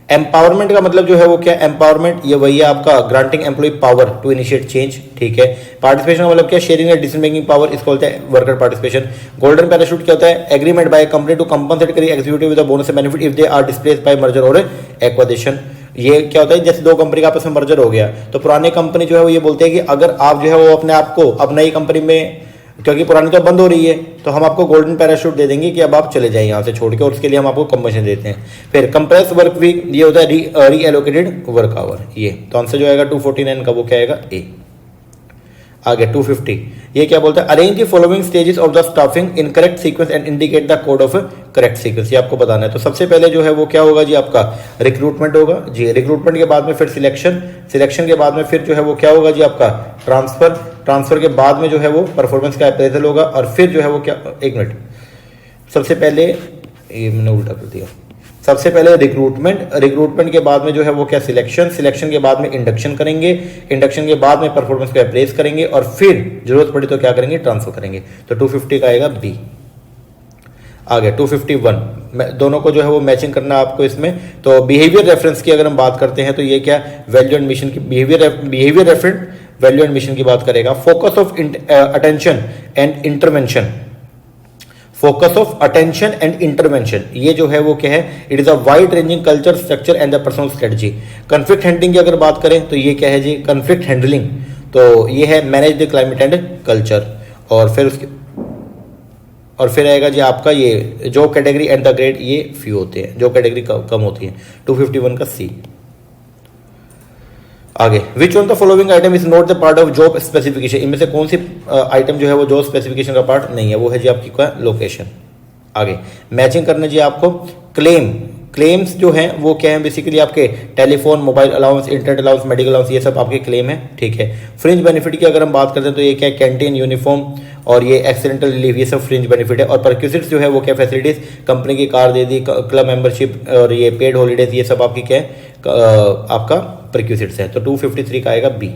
एम्पावरमेंट का मतलब जो है वो क्या, एम्पावरमेंट ये वही है आपका granting employee power to initiate change, ठीक है। पार्टिसिपेशन का मतलब क्या, sharing and decision making power, इसको बोलते हैं वर्कर पार्टिसिपेशन। गोल्डन पैराशूट क्या होता है, agreement by company to compensate करी executive with bonus benefit if they are displaced by merger और एक्विजिशन। ये क्या होता है, जैसे दो कंपनी का आपस में मर्जर हो गया तो पुरानी कंपनी जो है वो ये बोलते हैं कि अगर आप जो है वो अपने आप को अब नई कंपनी में, क्योंकि पुरानी तो बंद हो रही है, तो हम आपको गोल्डन पैराशूट दे देंगे कि अब आप चले जाइए यहाँ से छोड़ के, और उसके लिए हम आपको कमीशन देते हैं। फिर कंप्रेस वर्क वीक, ये होता है री एलोकेटेड वर्क आवर, ये। तो आंसर जो आएगा 249 का वो क्या आएगा, ए। आगे 250, ये क्या बोलता है, arrange the following stages of the staffing in correct sequence and indicate the code of correct sequence, ये आपको बताना है। तो सबसे पहले जो है वो क्या होगा जी, आपका रिक्रूटमेंट होगा जी। रिक्रूटमेंट के बाद में फिर सिलेक्शन, सिलेक्शन के बाद में फिर जो है वो क्या होगा जी, आपका ट्रांसफर, ट्रांसफर के बाद में जो है वो परफॉर्मेंस का अप्रेजल होगा, और फिर जो है वो क्या, एक मिनट, सबसे पहले ये मैंने उल्टा कर दिया, सबसे पहले रिक्रूटमेंट, रिक्रूटमेंट के बाद में जो है वो क्या, सिलेक्शन, सिलेक्शन के बाद में इंडक्शन करेंगे, इंडक्शन के बाद में परफॉर्मेंस को अप्रेज करेंगे, और फिर जरूरत पड़ी तो क्या करेंगे, ट्रांसफर करेंगे। तो 250 का आएगा बी। आगे 251, दोनों को जो है वो मैचिंग करना आपको इसमें। तो बिहेवियर रेफरेंस की अगर हम बात करते हैं तो ये क्या, वैल्यू एंड मिशन की, behaviour reference value and mission की बात करेगा। Focus of attention and intervention, focus of attention and intervention, ये जो है वो क्या है, it is a wide ranging culture structure and the personal strategy. Conflict handling की अगर बात करें तो ये क्या है जी, कॉन्फ्लिक्ट हैंडलिंग, तो ये है manage the climate and culture. और फिर आएगा जी आपका ये job category and the grade, ये फ्यू होते हैं, जॉब कैटेगरी कम होती है। 251 का सी। आगे which one the following item is not the part of job specification, इनमें से कौन सी आइटम जो है वो जॉब स्पेसिफिकेशन का पार्ट नहीं है, वो है जी आपकी क्या, लोकेशन। आगे मैचिंग करना जी आपको, क्लेम, क्लेम्स जो हैं वो क्या है, बेसिकली आपके telephone, mobile allowance, internet allowance, medical allowance, ये सब आपके क्लेम है, ठीक है। फ्रिंज बेनिफिट की अगर हम बात करते हैं तो ये क्या है, कैंटीन, यूनिफॉर्म और ये एक्सीडेंटल रिलीफ, ये सब फ्रिंज बेनिफिट है। और परक्यूसिट्स जो है वो क्या, फैसिलिटीज, कंपनी की कार दे दी, क्लब मेंबरशिप और ये पेड हॉलीडेज, ये सब आपकी क्या है, आपका परक्यूसिट्स है। तो 253 का आएगा बी।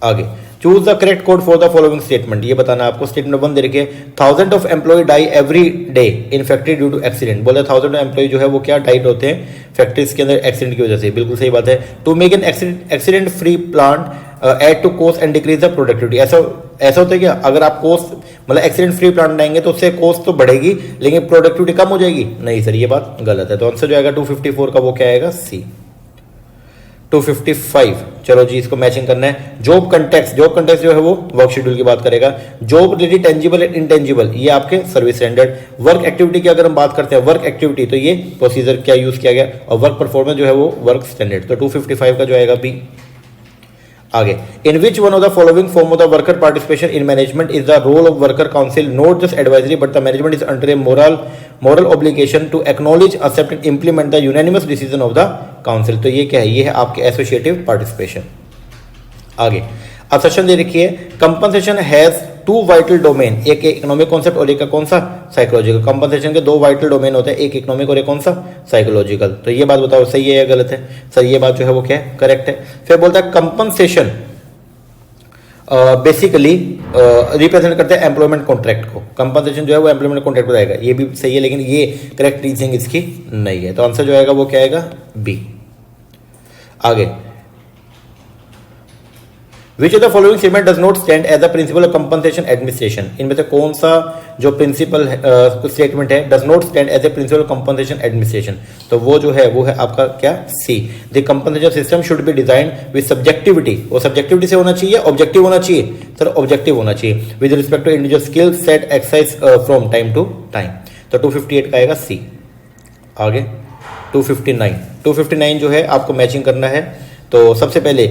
आगे choose the correct code for the following statement, ये बताना है आपको। स्टेटमेंट 1 दे रखे, 1000 of employee die every day in factory due to accident, बोले 1000 एम्प्लॉय जो है वो क्या, डाइट होते हैं फैक्ट्रीज के अंदर एक्सीडेंट की वजह से, बिल्कुल सही बात है। To make an accident free plant add to cost and decrease the productivity, ऐसा होता है क्या, अगर आप कॉस्ट मतलब एक्सीडेंट फ्री प्लांट बनाएंगे तो उससे कॉस्ट तो बढ़ेगी लेकिन प्रोडक्टिविटी कम हो जाएगी, नहीं सर ये बात गलत है। तो आंसर जो आएगा 254 का वो क्या आएगा, सी। 255, चलो जी इसको मैचिंग करना है। जॉब कंटेक्स्ट, जॉब कंटेक्स्ट जो है वो वर्क शेड्यूल की बात करेगा। Job related tangible and intangible, ये आपके सर्विस स्टैंडर्ड। वर्क एक्टिविटी की अगर हम बात करते हैं, वर्क एक्टिविटी तो ये प्रोसीजर क्या यूज किया गया, और वर्क परफॉर्मेंस जो है वो वर्क स्टैंडर्ड। तो 255 का जो आएगा बी। आगे in which one of the following form of the worker participation in management is the role of worker council not just advisory but the management is under a moral obligation to acknowledge, accept and implement the unanimous decision of the council. तो ये क्या है, ये है आपके associative participation. आगे assertion दे रखी है, compensation has two vital domain, एक इकोनॉमिक कॉन्सेप्ट और एक कौन सा, साइकोलॉजिकल। कंपनसेशन के दो वाइटल डोमेन होते हैं, एक इकोनॉमिक और एक कौन सा, साइकोलॉजिकल। तो ये बात बताओ सही है या गलत है, सर ये बात जो है वो क्या है, करेक्ट है। फिर बोलता है कंपनसेशन बेसिकली रिप्रेजेंट करते हैं एम्प्लॉयमेंट कॉन्ट्रैक्ट को, कंपनसेशन जो है वो एम्प्लॉयमेंट कॉन्ट्रैक्ट बताएगा, ये भी सही है लेकिन ये करेक्ट रीजनिंग इसकी नहीं है। तो आंसर जो आएगा वो क्या आएगा, बी। आगे, which of the following statement does not stand as a principle of compensation administration, इनमें से कौन सा जो प्रिंसिपल स्टेटमेंट है does not stand as a principle of compensation administration, तो वो जो है वो है आपका क्या, C. The compensation system should be design with subjectivity, वो सब्जेक्टिविटी से होना चाहिए, ऑब्जेक्टिव होना चाहिए, सर ऑब्जेक्टिव होना चाहिए, with respect to individual skill set exercise from time to time, तो 258 का आएगा सी। आगे 259 जो है आपको मैचिंग करना है। तो सबसे पहले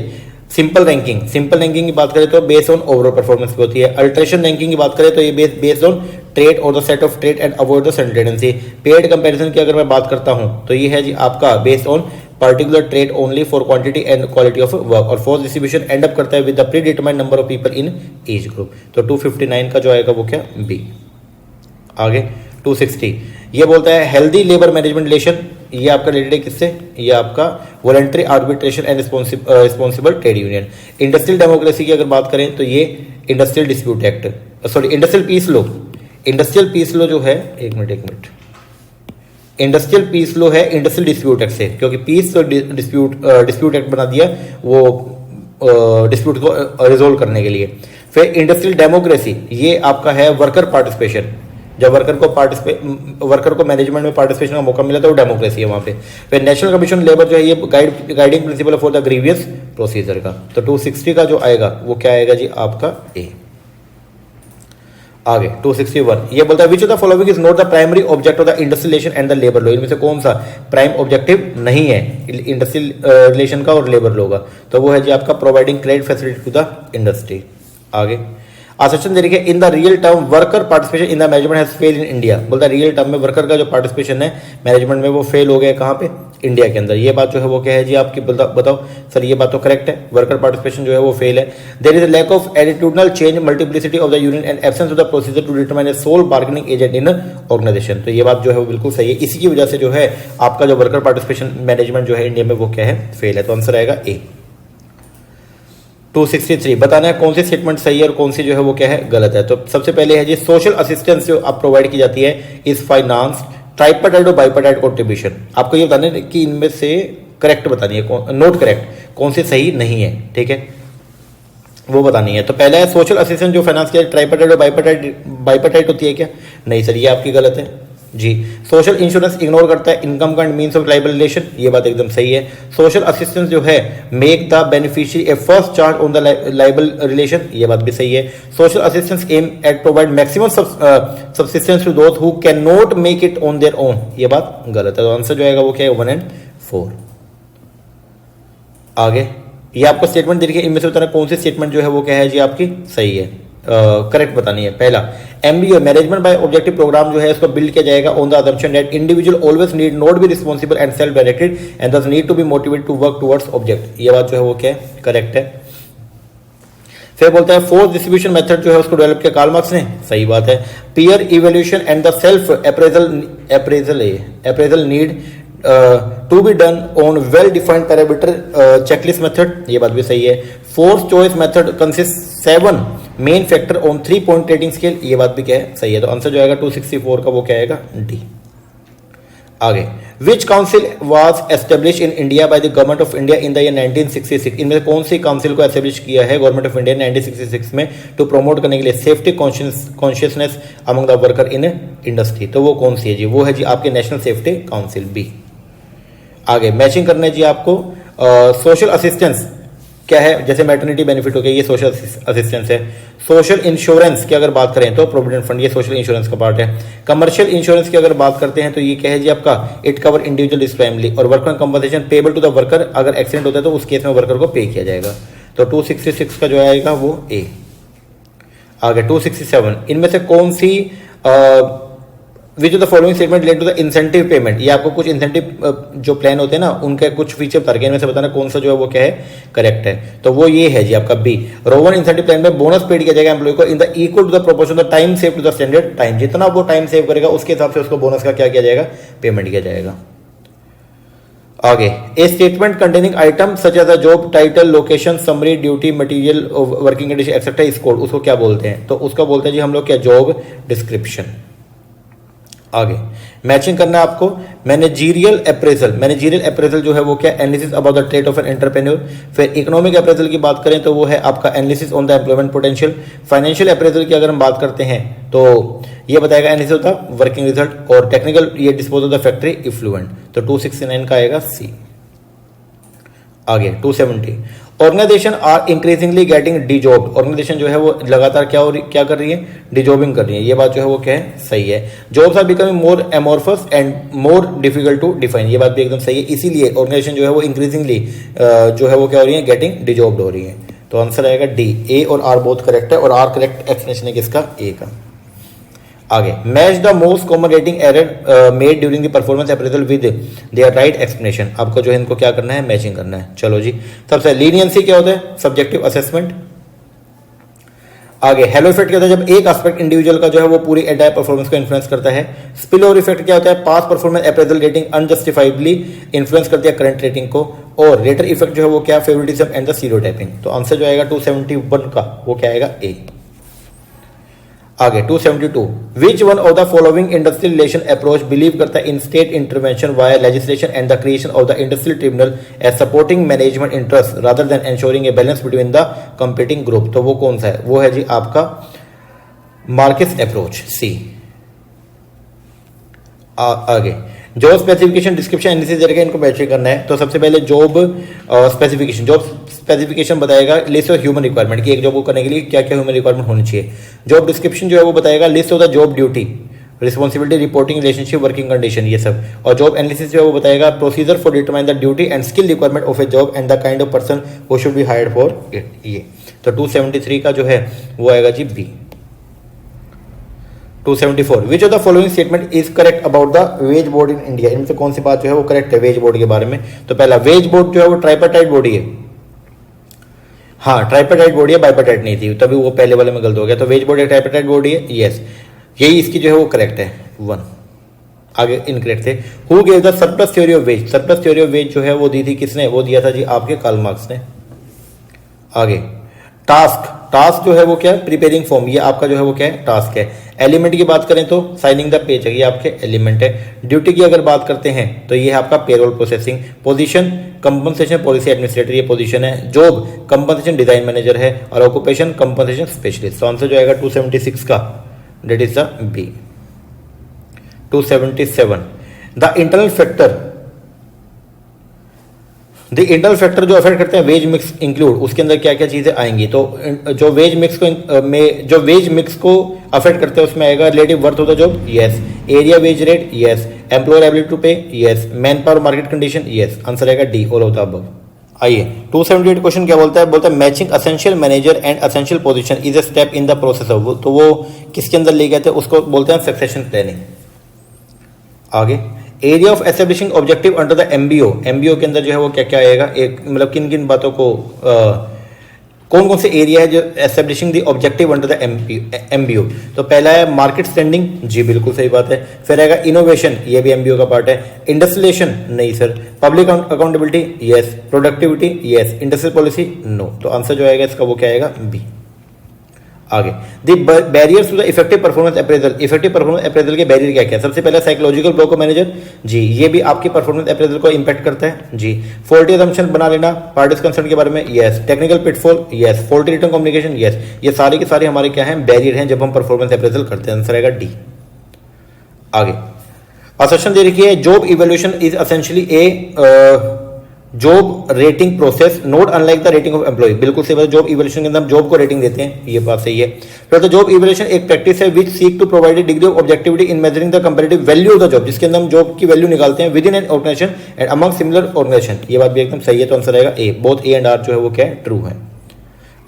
सिंपल रैंकिंग की बात करें तो बेस्ड ऑन ओवरऑल परफॉर्मेंस पे होती है। अल्ट्रेशन रैंकिंग की बात करें तो ये बेस्ड ऑन ट्रेड और the set of trade and avoid the tendency. Paid comparison की अगर मैं बात करता हूं तो ये है जी आपका based on particular trade only for quantity and quality of work, और फोर्स डिस्ट्रीब्यूशन एंड अप करता है with the pre determined number of people in each group, तो 259 का जो आएगा वो क्या, बी। आगे 260 ये बोलता है हेल्दी लेबर मैनेजमेंट रिलेशन, ये आपका रिलेटेड है किससे, ये आपका voluntary arbitration and responsible trade union. Industrial democracy की अगर बात करें तो ये industrial dispute act, sorry industrial peace law जो है, एक मिनट, इंडस्ट्रियल पीस लो है इंडस्ट्रियल डिस्प्यूट एक्ट से, क्योंकि पीस तो डिस्प्यूट एक्ट बना दिया वो डिस्प्यूट को रिजोल्व करने के लिए। फिर इंडस्ट्रियल डेमोक्रेसी ये आपका है वर्कर पार्टिसिपेशन, जब वर्कर को मैनेजमेंट में पार्टिसिपेशन का मौका मिला तो वो डेमोक्रेसी है वहां पे। फिर नेशनल कमीशन लेबर जो है ये guiding principal for the grievous procedure का, तो 260 का जो आएगा वो क्या आएगा जी आपका ए। आगे 261 ये बोलता है which of the following is not the primary object of the industrial relation and the labour law, इनमें से कौन सा प्राइम ऑब्जेक्टिव नहीं है इंडस्ट्रियल रिलेशन का और लेबर लॉ का, तो वो है जी आपका providing credit facility to the industry. आगे सेक्शन देखिए in the real term worker participation in the management has fail in India, बोलता है रियल टर्म में वर्कर का जो पार्टिसिपेशन है मैनेजमेंट में वो फेल हो गया कहाँ पे, इंडिया के अंदर। ये बात जो है वो क्या है जी आपकी, बताओ सर ये बात तो करेक्ट है, वर्कर पार्टिसिपेशन जो है वो फेल है। There is a lack of attitudinal change multiplicity of the union and absence of the procedure to determine a sole bargaining agent in organisation, तो ये बात जो है वो बिल्कुल सही है। इसी की वजह से जो है आपका जो वर्कर पार्टिसिपेशन मैनेजमेंट जो है इंडिया में वो क्या है, फेल है, तो आंसर आएगा ए। 263 बताना है कौन सी स्टेटमेंट सही है और कौन सी जो है वो क्या है गलत है। तो सबसे पहले है जी सोशल असिस्टेंस जो आप प्रोवाइड की जाती है इस फाइनेंस ट्राइपार्टाइट और बाइपार्टाइट कंट्रीब्यूशन, आपको ये बताना है कि इनमें से करेक्ट बतानी है, नोट करेक्ट कौन सी सही नहीं है, ठीक है वो बतानी है। तो पहला है सोशल असिस्टेंस जो फाइनेंस किया ट्राइपार्टाइट और बाइपार्टाइट होती है क्या, नहीं सर ये आपकी गलत है जी। सोशल इंश्योरेंस इग्नोर करता है इनकम का मींस ऑफ लाइबल रिलेशन, ये बात एकदम सही है। सोशल असिस्टेंस जो है make the beneficiary a first charge on the liable relation, ये बात भी सही है। Social assistance aim at provide maximum subsistence to those who can not make it on their own, ये बात गलत है, तो आंसर जो आएगा वो क्या है 1 and 4। आगे ये आपको स्टेटमेंट देखिए इनमें से बताना कौन सी स्टेटमेंट जो है वो क्या है जी आपकी सही है, करेक्ट बतानी है। पहला MBO management by objective program जो है इसको बिल्ड किया जाएगा on the assumption that individual always need not be responsible and self directed and thus need to be motivated to work towards object, ये बात जो है वो क्या है करेक्ट है। फिर बोलता है फोर्स डिस्ट्रीब्यूशन मेथड जो है उसको डेवलप किया कार्ल मार्क्स ने, सही बात है। Peer evaluation and the self appraisal need to be done on well defined parameter checklist method, ये बात भी सही है। Force choice method consist 7 main factor on 3 point rating scale, ये बात भी क्या है सही है, तो आंसर जो आएगा 264 का वो क्या आएगा डी। आगे which council was establish in India by the government of India in the year 1966, इनमें कौन सी काउंसिल को एस्टेब्लिश किया है गवर्नमेंट ऑफ इंडिया 1966 में टू प्रमोट करने के लिए safety consciousness among the worker in industry, तो वो कौन सी है जी, वो है जी आपके नेशनल सेफ्टी काउंसिल बी। आगे मैचिंग करना है जी आपको सोशल असिस्टेंस क्या है, जैसे मैटरनिटी बेनिफिट हो गया ये सोशल असिस्टेंस है। सोशल इंश्योरेंस की अगर बात करें तो प्रोविडेंट फंड ये सोशल इंश्योरेंस का पार्ट है। कमर्शियल इंश्योरेंस की अगर बात करते हैं तो ये क्या है जी आपका it cover individual is family और worker compensation payable to the worker, अगर एक्सीडेंट होता है तो उस केस में वर्कर को पे किया जाएगा, तो 266 का जो आएगा वो ए। आगे 267 इनमें से कौन सी which of the following statement related to the incentive payment, ये आपको कुछ इंसेंटिव जो प्लान होते हैं ना उनके कुछ फीचर बता के इनमें से बताना कौन सा जो है वो क्या है करेक्ट है, तो वो ये है जी आपका बी। रोवन इंसेंटिव प्लान में बोनस पेड किया जाएगा एम्प्लॉय को in the equal to the proportion the time save to the standard time, जितना वो टाइम सेव करेगा उसके हिसाब से उसको बोनस का क्या किया जाएगा पेमेंट किया जाएगा। आगे a statement containing item such as a job title location summary duty material working condition etcetera is code, उसको क्या बोलते हैं, तो उसका बोलते हैं जी हम लोग क्या जॉब डिस्क्रिप्शन। आगे मैचिंग करना है आपको। मैनेजीरियल अप्रेजल जो है वो क्या, analysis about the trait of an entrepreneur. फिर इकोनॉमिक अप्रेजल की बात करें तो वो है आपका analysis on the employment potential. Financial appraisal की अगर हम बात करते हैं तो ये बताएगा analysis of the working result. और टेक्निकल ये disposal of the factory effluent. तो 269 का आएगा सी। आगे 270 organisation are increasingly getting dejobbed. Organisation जो है वो लगातार क्या कर रही है, डिजॉबिंग कर रही है। ये बात जो है वो क्या है, सही है। Jobs are becoming more amorphous and more difficult to define. ये बात भी एकदम सही है। इसीलिए ऑर्गेनाइजेशन जो है वो इंक्रीजिंगली जो है वो क्या हो रही है, गेटिंग डिजॉब्ड हो रही है। तो आंसर आएगा डी। ए और आर बोथ करेक्ट है और आर करेक्ट एक्सप्लेनेशन है किसका, ए का। आगे match the most common rating error made during the performance appraisal with their right explanation. आपको जो है इनको क्या करना है, मैचिंग करना है। चलो जी, सबसे लीनियंसी क्या होता है, सब्जेक्टिव असेसमेंट। आगे हेलो इफेक्ट क्या होता है, जब एक एस्पेक्ट इंडिविजुअल का जो है वो पूरी एंटायर परफॉर्मेंस को इन्फ्लुएंस करता है। स्पिल ओवर इफेक्ट क्या होता है, past performance appraisal rating unjustifiably influence करती है करंट रेटिंग को। और रेटर इफेक्ट जो है वो क्या, फेवरेटिज्म एंड द स्टीरियोटाइपिंग। तो आंसर जो आएगा 271 का वो क्या आएगा, ए। आगे 272 which one of the following industrial relation approach believe करता है in state intervention via legislation and the creation of the industrial tribunal as supporting management interest rather than ensuring a balance between the competing group. तो वो कौन सा है, वो है जी आपका मार्केस अप्रोच, सी। आगे जॉब स्पेसिफिकेशन डिस्क्रिप्शन एनालिसिस जरिए इनको मैचिंग करना है। तो सबसे पहले जॉब स्पेसिफिकेशन बताएगा लिस्ट ऑफ ह्यूमन रिक्वायरमेंट की, एक जॉब को करने के लिए क्या क्या ह्यूमन रिक्वायरमेंट होनी चाहिए। जॉब डिस्क्रिप्शन जो है वो बताएगा list of the job duty, responsibility, reporting, relationship, working condition, ये सब। और जॉब एनालिसिस जो है वो बताएगा procedure for determine the duty and skill requirement of a job and the kind of person who should be hired for it, ये। तो 273 का जो है वो आएगा जी B. 274 which of the following statement is correct about the wage board in India. इनमें से कौन सी बात जो है वो करेक्ट है वेज बोर्ड के बारे में। तो पहला, वेज बोर्ड जो है वो ट्राइपार्टाइट बॉडी है। हाँ, ट्राइपार्टाइट बॉडी है, बाइपार्टाइट नहीं थी, तभी वो पहले वाले में गलत हो गया। तो वेज बॉडी एक ट्राइपार्टाइट बॉडी है, यस, यही इसकी जो है वो करेक्ट है, 1। आगे इनकरेक्ट थे। Who gave the surplus theory of ways. Surplus theory of ways जो है वो दी थी किसने, वो दिया था जी आपके कार्ल मार्क्स ने। आगे टास्क जो है वो क्या है, प्रिपेयरिंग फॉर्म, ये आपका जो है वो क्या है, टास्क है। एलिमेंट की बात करें तो साइनिंग द पेज, ये आपके एलिमेंट है। ड्यूटी की अगर बात करते हैं तो ये आपका payroll processing. Position compensation policy administrator, ये पोजीशन है। जॉब कंपनसेशन डिजाइन मैनेजर है। और ऑक्यूपेशन कंपनसेशन स्पेशलिस्ट। तो आंसर जो आएगा 276 का, that is the B. 277 the internal factor जो अफेक्ट करते हैं वेज मिक्स इंक्लूड, उसके अंदर क्या क्या चीजें आएंगी। तो जो वेज मिक्स को अफेक्ट करते हैं उसमें आएगा relative worth of the job, yes. Area wage rate, yes. Employer ability to pay, yes. Man power market condition, yes. Answer आएगा D, all of the above. आइए 278 क्वेश्चन क्या बोलता है, matching essential manager and essential position is a step in the process of. तो वो किसके अंदर ले गए थे, उसको बोलते हैं सक्सेशन प्लानिंग। आगे area of establishing objective under the MBO के अंदर जो है वो क्या क्या आएगा, एक मतलब किन किन बातों को कौन कौन से एरिया है जो establishing the objective under the MBO. तो पहला है मार्केट स्टैंडिंग, जी बिल्कुल सही बात है। फिर आएगा इनोवेशन, ये भी एमबीओ का पार्ट है। इंडस्ट्रियलाइजेशन, नहीं sir. Public accountability, yes. Productivity, yes. Industrial policy, no. तो आंसर जो आएगा इसका वो क्या आएगा, बी। आगे the barriers to the effective performance appraisal. Effective performance appraisal के बैरियर क्या क्या है, सबसे पहला साइकोलॉजिकल ब्लॉक ऑफ मैनेजर, जी ये भी आपकी परफॉर्मेंस अप्रेजल को इंपैक्ट करता है, जी। फॉल्टी असम्पशन बना लेना पार्टीज कंसर्न के बारे में, yes. Technical pitfall, yes. Faulty return communication, yes. ये सारे के सारे हमारे क्या है, बैरियर हैं जब हम परफॉर्मेंस अप्रेजल करते हैं। आंसर आएगा डी। आगे असर्शन दे रखी है, job evaluation is essentially a job rating process not unlike the rating of employee, बिल्कुल सही बात है। जॉब इवैल्यूएशन के अंदर हम जॉब को रेटिंग देते हैं, ये बात सही है। फिर तो जॉब इवैल्यूएशन एक प्रैक्टिस है which seek to provide a degree of objectivity in measuring the comparative value of the job, जिसके अंदर हम जॉब की वैल्यू निकालते हैं within an organisation and among similar organisation, ये बात भी एकदम सही है। तो आंसर आएगा A, both A and R जो है वो क्या है, ट्रू है।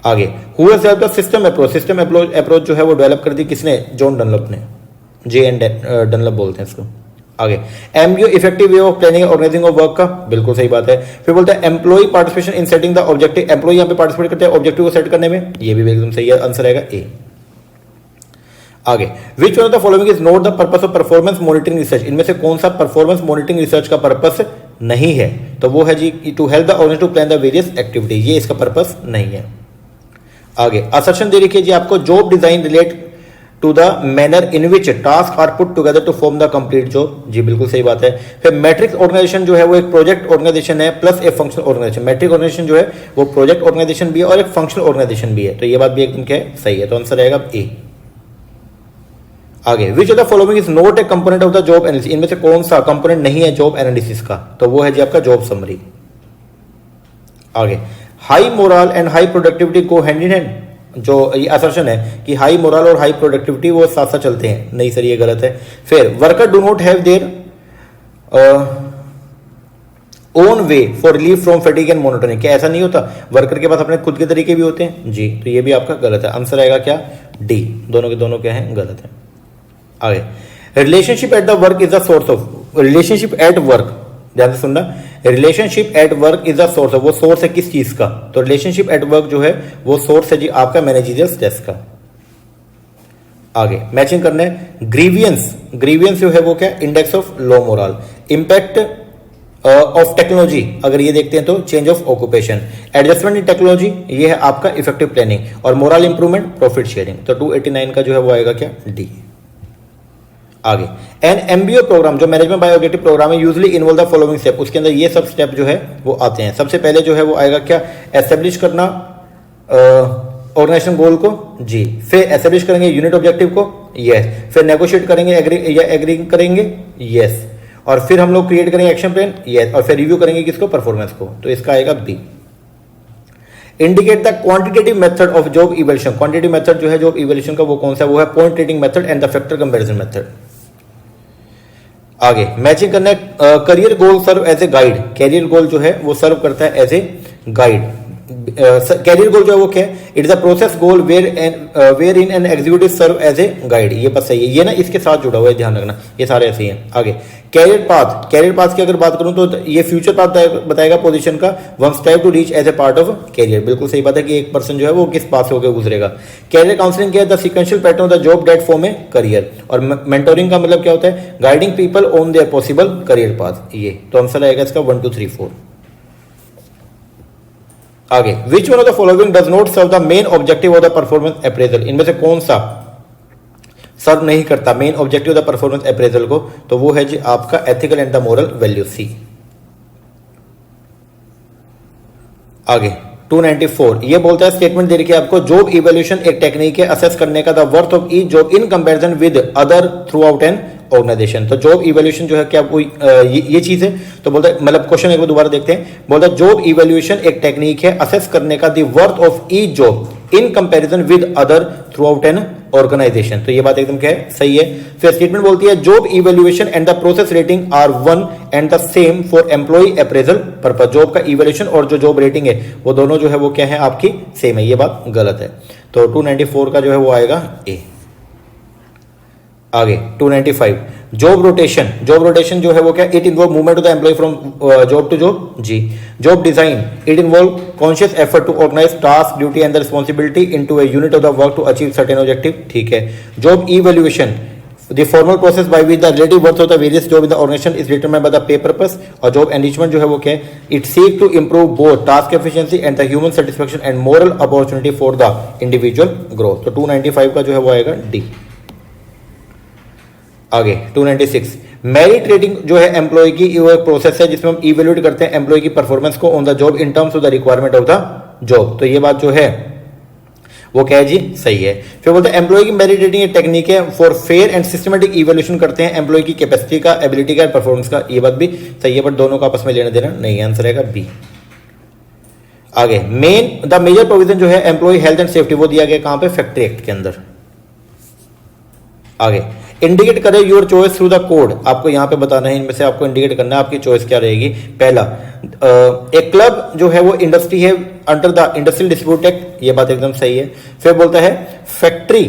आगे who has developed the system approach. System approach जो है वो डेवलप कर दी किसने, जॉन डनलप ने, जे एंड डनलप बोलते हैं इसको। आगे MBO effective way of planning organising of work का, बिल्कुल सही बात है। फिर बोलते हैं employee participation in setting the objective, employee यहां पे पार्टिसिपेट करते हैं ऑब्जेक्टिव को सेट करने में, ये भी एकदम सही है। आंसर आएगा ए। आगे which one of the following is not the purpose of performance monitoring research. इनमें से कौन सा परफॉर्मेंस मॉनिटरिंग रिसर्च का पर्पस नहीं है, तो वो है जी to help the organisation to plan the various activity, ये इसका पर्पस नहीं है। आगे असर्शन दे रखिए जी आपको, job design relate to the manner in which task are put together to form the complete job. जी बिल्कुल सही बात है। फिर मैट्रिक्स ऑर्गेनाइजेशन जो है वो एक प्रोजेक्ट ऑर्गेनाइजेशन है प्लस एक फंक्शनल ऑर्गेनाइजेशन। मैट्रिक्स ऑर्गेनाइजेशन जो है वो प्रोजेक्ट ऑर्गेनाइजेशन भी है और एक फंक्शनल ऑर्गेनाइजेशन भी है, तो ये बात भी एकदम क्या है, सही है। तो आंसर रहेगा ए। आगे, which of the following is not A component of the job analysis, इनमें से कौन सा कंपोनेंट नहीं है जॉब एनालिसिस का, तो वो है जी आपका जॉब समरी। आगे, high moral and high productivity को हैंड इन हैंड, जो ये असर्शन है कि हाई मोरल और हाई प्रोडक्टिविटी वो साथ साथ चलते हैं, नहीं सर ये गलत है। फिर worker do not have their own way for relief from fatigue and monotony, क्या ऐसा नहीं होता, वर्कर के पास अपने खुद के तरीके भी होते हैं जी, तो ये भी आपका गलत है। आंसर आएगा क्या, डी। दोनों के दोनों क्या है, गलत है। आगे, relationship at the work is the source of, relationship at work, ध्यान से सुनना, relationship at work is the source of, वो सोर्स है किस चीज का, तो रिलेशनशिप एट वर्क जो है वो सोर्स है जी आपका मैनेजरियल स्ट्रेस का। आगे मैचिंग करने, ग्रीवियंस, ग्रीवियंस जो है वो क्या, index of low moral. Impact of technology अगर ये देखते हैं तो change of occupation. Adjustment in technology ये है आपका इफेक्टिव प्लानिंग, और मोरल इंप्रूवमेंट प्रॉफिट शेयरिंग, तो 289 का जो है वो आएगा क्या, डी। आगे, एन एमबीओ प्रोग्राम जो मैनेजमेंट बाय ऑब्जेक्टिव प्रोग्राम है usually involve the following step, उसके अंदर ये सब स्टेप जो है वो आते हैं। सबसे पहले जो है वो आएगा क्या, एस्टेब्लिश करना ऑर्गेनाइजेशन गोल को जी, फिर एस्टेब्लिश करेंगे यूनिट ऑब्जेक्टिव को, यस, फिर नेगोशिएट करेंगे एग्री करेंगे, यस, और फिर हम लोग क्रिएट करेंगे एक्शन प्लान, यस, और फिर रिव्यू करेंगे किसको, परफॉर्मेंस को, तो इसका आएगा B. Indicate the quantitative method of job evaluation, quantitative method जो है जॉब इवैल्यूएशन का वो कौन सा, वो है point rating method and the factor comparison method. आगे, मैचिंग करना है, career goal serve as a guide, career goal जो है वो सर्व करता है as a guide. Career goal जो है वो क्या है, it is a process goal wherein an executive serve as a guide, ये बात सही है, ये ना इसके साथ जुड़ा हुआ है, ध्यान रखना, ये सारे ऐसे ही हैं। आगे, कैरियर पाथ, कैरियर पाथ की अगर बात करूं तो ये फ्यूचर पाथ बताएगा पोजीशन का, one step to reach as a part of career, बिल्कुल सही बात है कि एक पर्सन जो है वो किस पाथ से होकर गुजरेगा। कैरियर काउंसलिंग क्या है, the sequential pattern of the job that form a career, और मेंटोरिंग का मतलब क्या होता है, guiding people on their possible career path, ये तो आंसर आएगा इसका 1 2 3 4। आगे, which one of the following does not serve the main objective of the performance appraisal, इनमें से कौन सा सर्व नहीं करता main objective of the performance appraisal को, तो वो है जी आपका ethical and the moral value, C. आगे 294 ये बोलता है, स्टेटमेंट दे रखी है आपको, जॉब इवैल्यूएशन एक टेक्निक है असेस करने का the worth of each job in comparison with other throughout an organisation, तो जॉब इवैल्यूएशन जो है क्या कोई ये चीज है, तो बोलता है, मतलब क्वेश्चन एक बार दोबारा देखते हैं, बोलता है जॉब इवैल्यूएशन एक टेक्निक है असेस करने का the worth of each job in comparison with other throughout an organisation, तो ये बात एकदम क्या है, सही है। फिर स्टेटमेंट बोलती है, job evaluation and the process rating are one and the same for employee appraisal purpose, job का इवैल्यूएशन और जो जॉब रेटिंग है वो दोनों जो है वो क्या है आपकी सेम है, ये बात गलत है, तो 294 का जो है वो आएगा ए। आगे 295 जॉब रोटेशन, जॉब रोटेशन जो है वो क्या, it involve movement of the employee from job to job जी। Job design, it involve conscious effort to organise task duty and the responsibility into a unit of the work to achieve certain objective, ठीक है। Job evaluation, the formal process by which the relative worth of the various job in the organisation is determined by the pay purpose, और job enrichment जो है वो क्या है, it seek to improve both task efficiency and the human satisfaction and morale opportunity for the individual growth, तो 295 का जो है वो आएगा डी। आगे 296 मेरिट रेटिंग जो है एम्प्लॉय की वो एक प्रोसेस है जिसमें हम इवैल्यूएट करते हैं एम्प्लॉय की परफॉर्मेंस को on the job in terms of the requirement of the job, तो ये बात जो है वो क्या है जी, सही है। फिर बोलते हैं एम्प्लॉय की मेरिट रेटिंग एक टेक्निक है for fair and systematic evaluation करते हैं एम्प्लॉय की कैपेसिटी का, एबिलिटी का, परफॉर्मेंस का, ये बात भी सही है, बट दोनों का आपस में लेना देना नहीं है, आंसर रहेगा बी। आगे द मेजर प्रोविजन जो है एम्प्लॉय हेल्थ एंड सेफ्टी वो दिया गया कहां पे, फैक्ट्री एक्ट के अंदर। आगे इंडिकेट करें your choice through the code, आपको यहां पे बताना है, इनमें से आपको इंडिकेट करना है आपकी चॉइस क्या रहेगी। पहला, एक क्लब जो है वो इंडस्ट्री है under the industrial dispute act, ये बात एकदम सही है। फिर बोलता है फैक्ट्री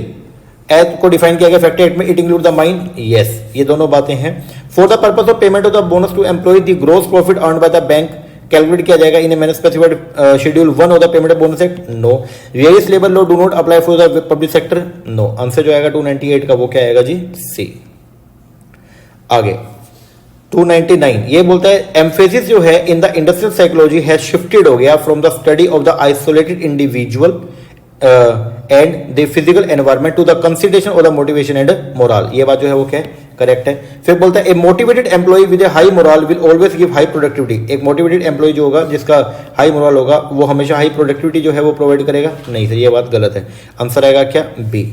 एक्ट को डिफाइन किया गया फैक्ट्री एक्ट में, it include the mine, yes, ये दोनों बातें हैं। For the purpose of payment of the bonus to employ the gross profit earned by the bank calculate किया जाएगा in a manner specified schedule 1 of the payment of bonus act, no. Various labour law do not apply for the public sector, no. Answer जो आएगा 298 का वो क्या आएगा जी, सी। आगे 299 ये बोलता है एम्फेसिस जो है in the industrial psychology has shifted हो गया from the study of the isolated individual and the physical environment to the consideration और द मोटिवेशन एंड मोरल। ये बात जो है वो क्या है, करेक्ट है। फिर बोलता है a motivated employ with a high morale will always give high productivity. एक मोटिवेटेड एम्प्लॉय जो होगा, जिसका हाई मोरल होगा, वो हमेशा हाई प्रोडक्टिविटी जो है वो प्रोवाइड करेगा। नहीं सर, ये बात गलत है। आंसर आएगा क्या, बी।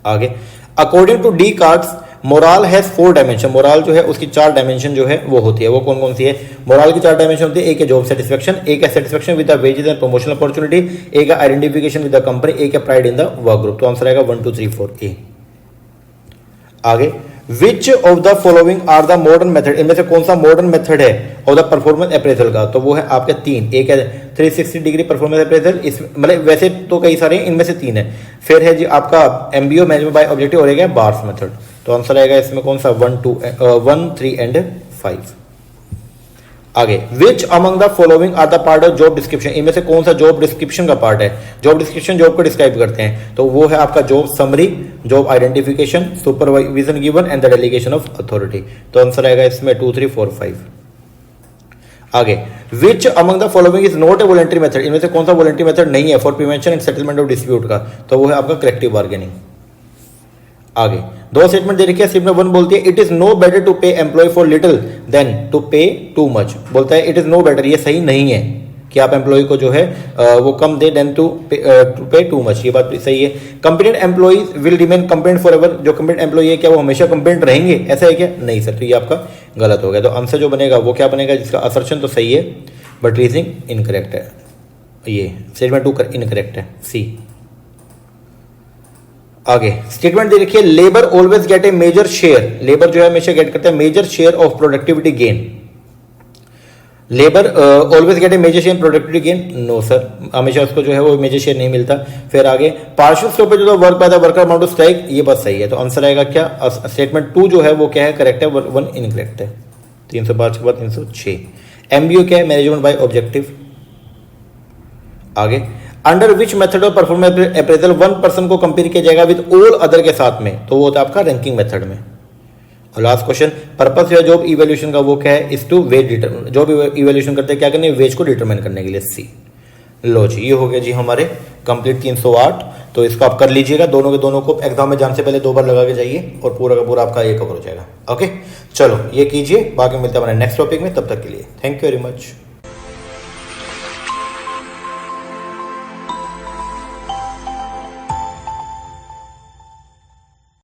आगे, according to D cards morale has 4 dimension. Morale जो है उसकी 4 डायमेंशन जो है वो होती है। वो कौन कौन सी है? मोरल की 4 डायमेंशन होती है। एक है जॉब सेटिस्फेक्शन, एक है satisfaction with the wages and promotional opportunity, एक है आइडेंटिफिकेशन विद द कंपनी, एक है pride in the work group. तो आंसर आएगा 1 2 3 4 ए। आगे, which of the following are the modern method. इनमें से कौन सा मॉडर्न मेथड है ऑफ द परफॉर्मेंस अप्रेजल का? तो वो है आपके 3। एक है 360 डिग्री परफॉर्मेंस अप्रेजल, इस मतलब वैसे तो कई सारे हैं, इनमें से 3 है। फिर है जी आपका एमबीओ, मैनेजमेंट बाय ऑब्जेक्टिव, और एक है बार्स मेथड। तो आंसर आएगा इसमें कौन सा, 1 3 एंड 5। आगे, which among the following are the part of job description. इनमें से कौन सा जॉब डिस्क्रिप्शन का पार्ट है? जॉब डिस्क्रिप्शन जॉब को डिस्क्राइब करते हैं, तो वो है आपका job summary, job identification, supervision given and the delegation of authority. तो आंसर आएगा इसमें 2 3 4 5। आगे, which among the following is not a voluntary method. इनमें से कौन सा वॉलंटरी मेथड नहीं है for prevention and settlement of dispute का? तो वो है आपका कलेक्टिव बार्गेनिंग। आगे, 2 स्टेटमेंट दे रखी है। स्टेटमेंट 1 बोलती है it is no better to pay employ for little than to pay too much. बोलता है इट इज नो बेटर, ये सही नहीं है कि आप एम्प्लॉय को जो है वो कम दे then to pay too much. ये बात सही है। Competent employees will remain competent for ever. जो कंपेटेंट एम्प्लॉय है क्या वो हमेशा कंपेटेंट रहेंगे, ऐसा है क्या? नहीं सर, तो ये आपका गलत हो गया। तो आंसर जो बनेगा वो क्या बनेगा, जिसका असर्शन तो सही है बट रीजनिंग इनकरेक्ट है। ये स्टेटमेंट 2 इनकरेक्ट है, सी। आगे, स्टेटमेंट दे रखिए labour always get a major share. Labour जो है हमेशा गेट करता है major share of productivity gain. Labour always get a major share productivity gain, no sir, हमेशा उसको जो है वो मेजर शेयर नहीं मिलता। फिर आगे, partial stoppage of work by the worker amount to strike, ये बात सही है। तो आंसर आएगा क्या, स्टेटमेंट 2 जो है वो क्या है, करेक्ट है, 1 इनकरेक्ट है। 305 के बाद 306। एमबीओ क्या है, मैनेजमेंट बाय ऑब्जेक्टिव। आगे, under which method of performance appraisal 1 person को कंपेयर किया जाएगा विद ऑल अदर के साथ में? तो वो होता है आपका रैंकिंग मेथड में। और लास्ट क्वेश्चन, पर्पस या जॉब इवैल्यूएशन का वो क्या है, is to wage determine. Job evaluation करते हैं क्या करने, वेज को डिटरमाइन करने के लिए, सी। लो जी, ये हो गया जी हमारे कंप्लीट 308। तो इसको आप कर लीजिएगा, दोनों के दोनों को एग्जाम में जाने से पहले 2 बार लगा के जाइए और पूरा का पूरा आपका ये कवर हो जाएगा। ओके, चलो ये कीजिए, बाकी मिलते हैं हमारे नेक्स्ट टॉपिक में। तब तक के लिए थैंक यू वेरी मच।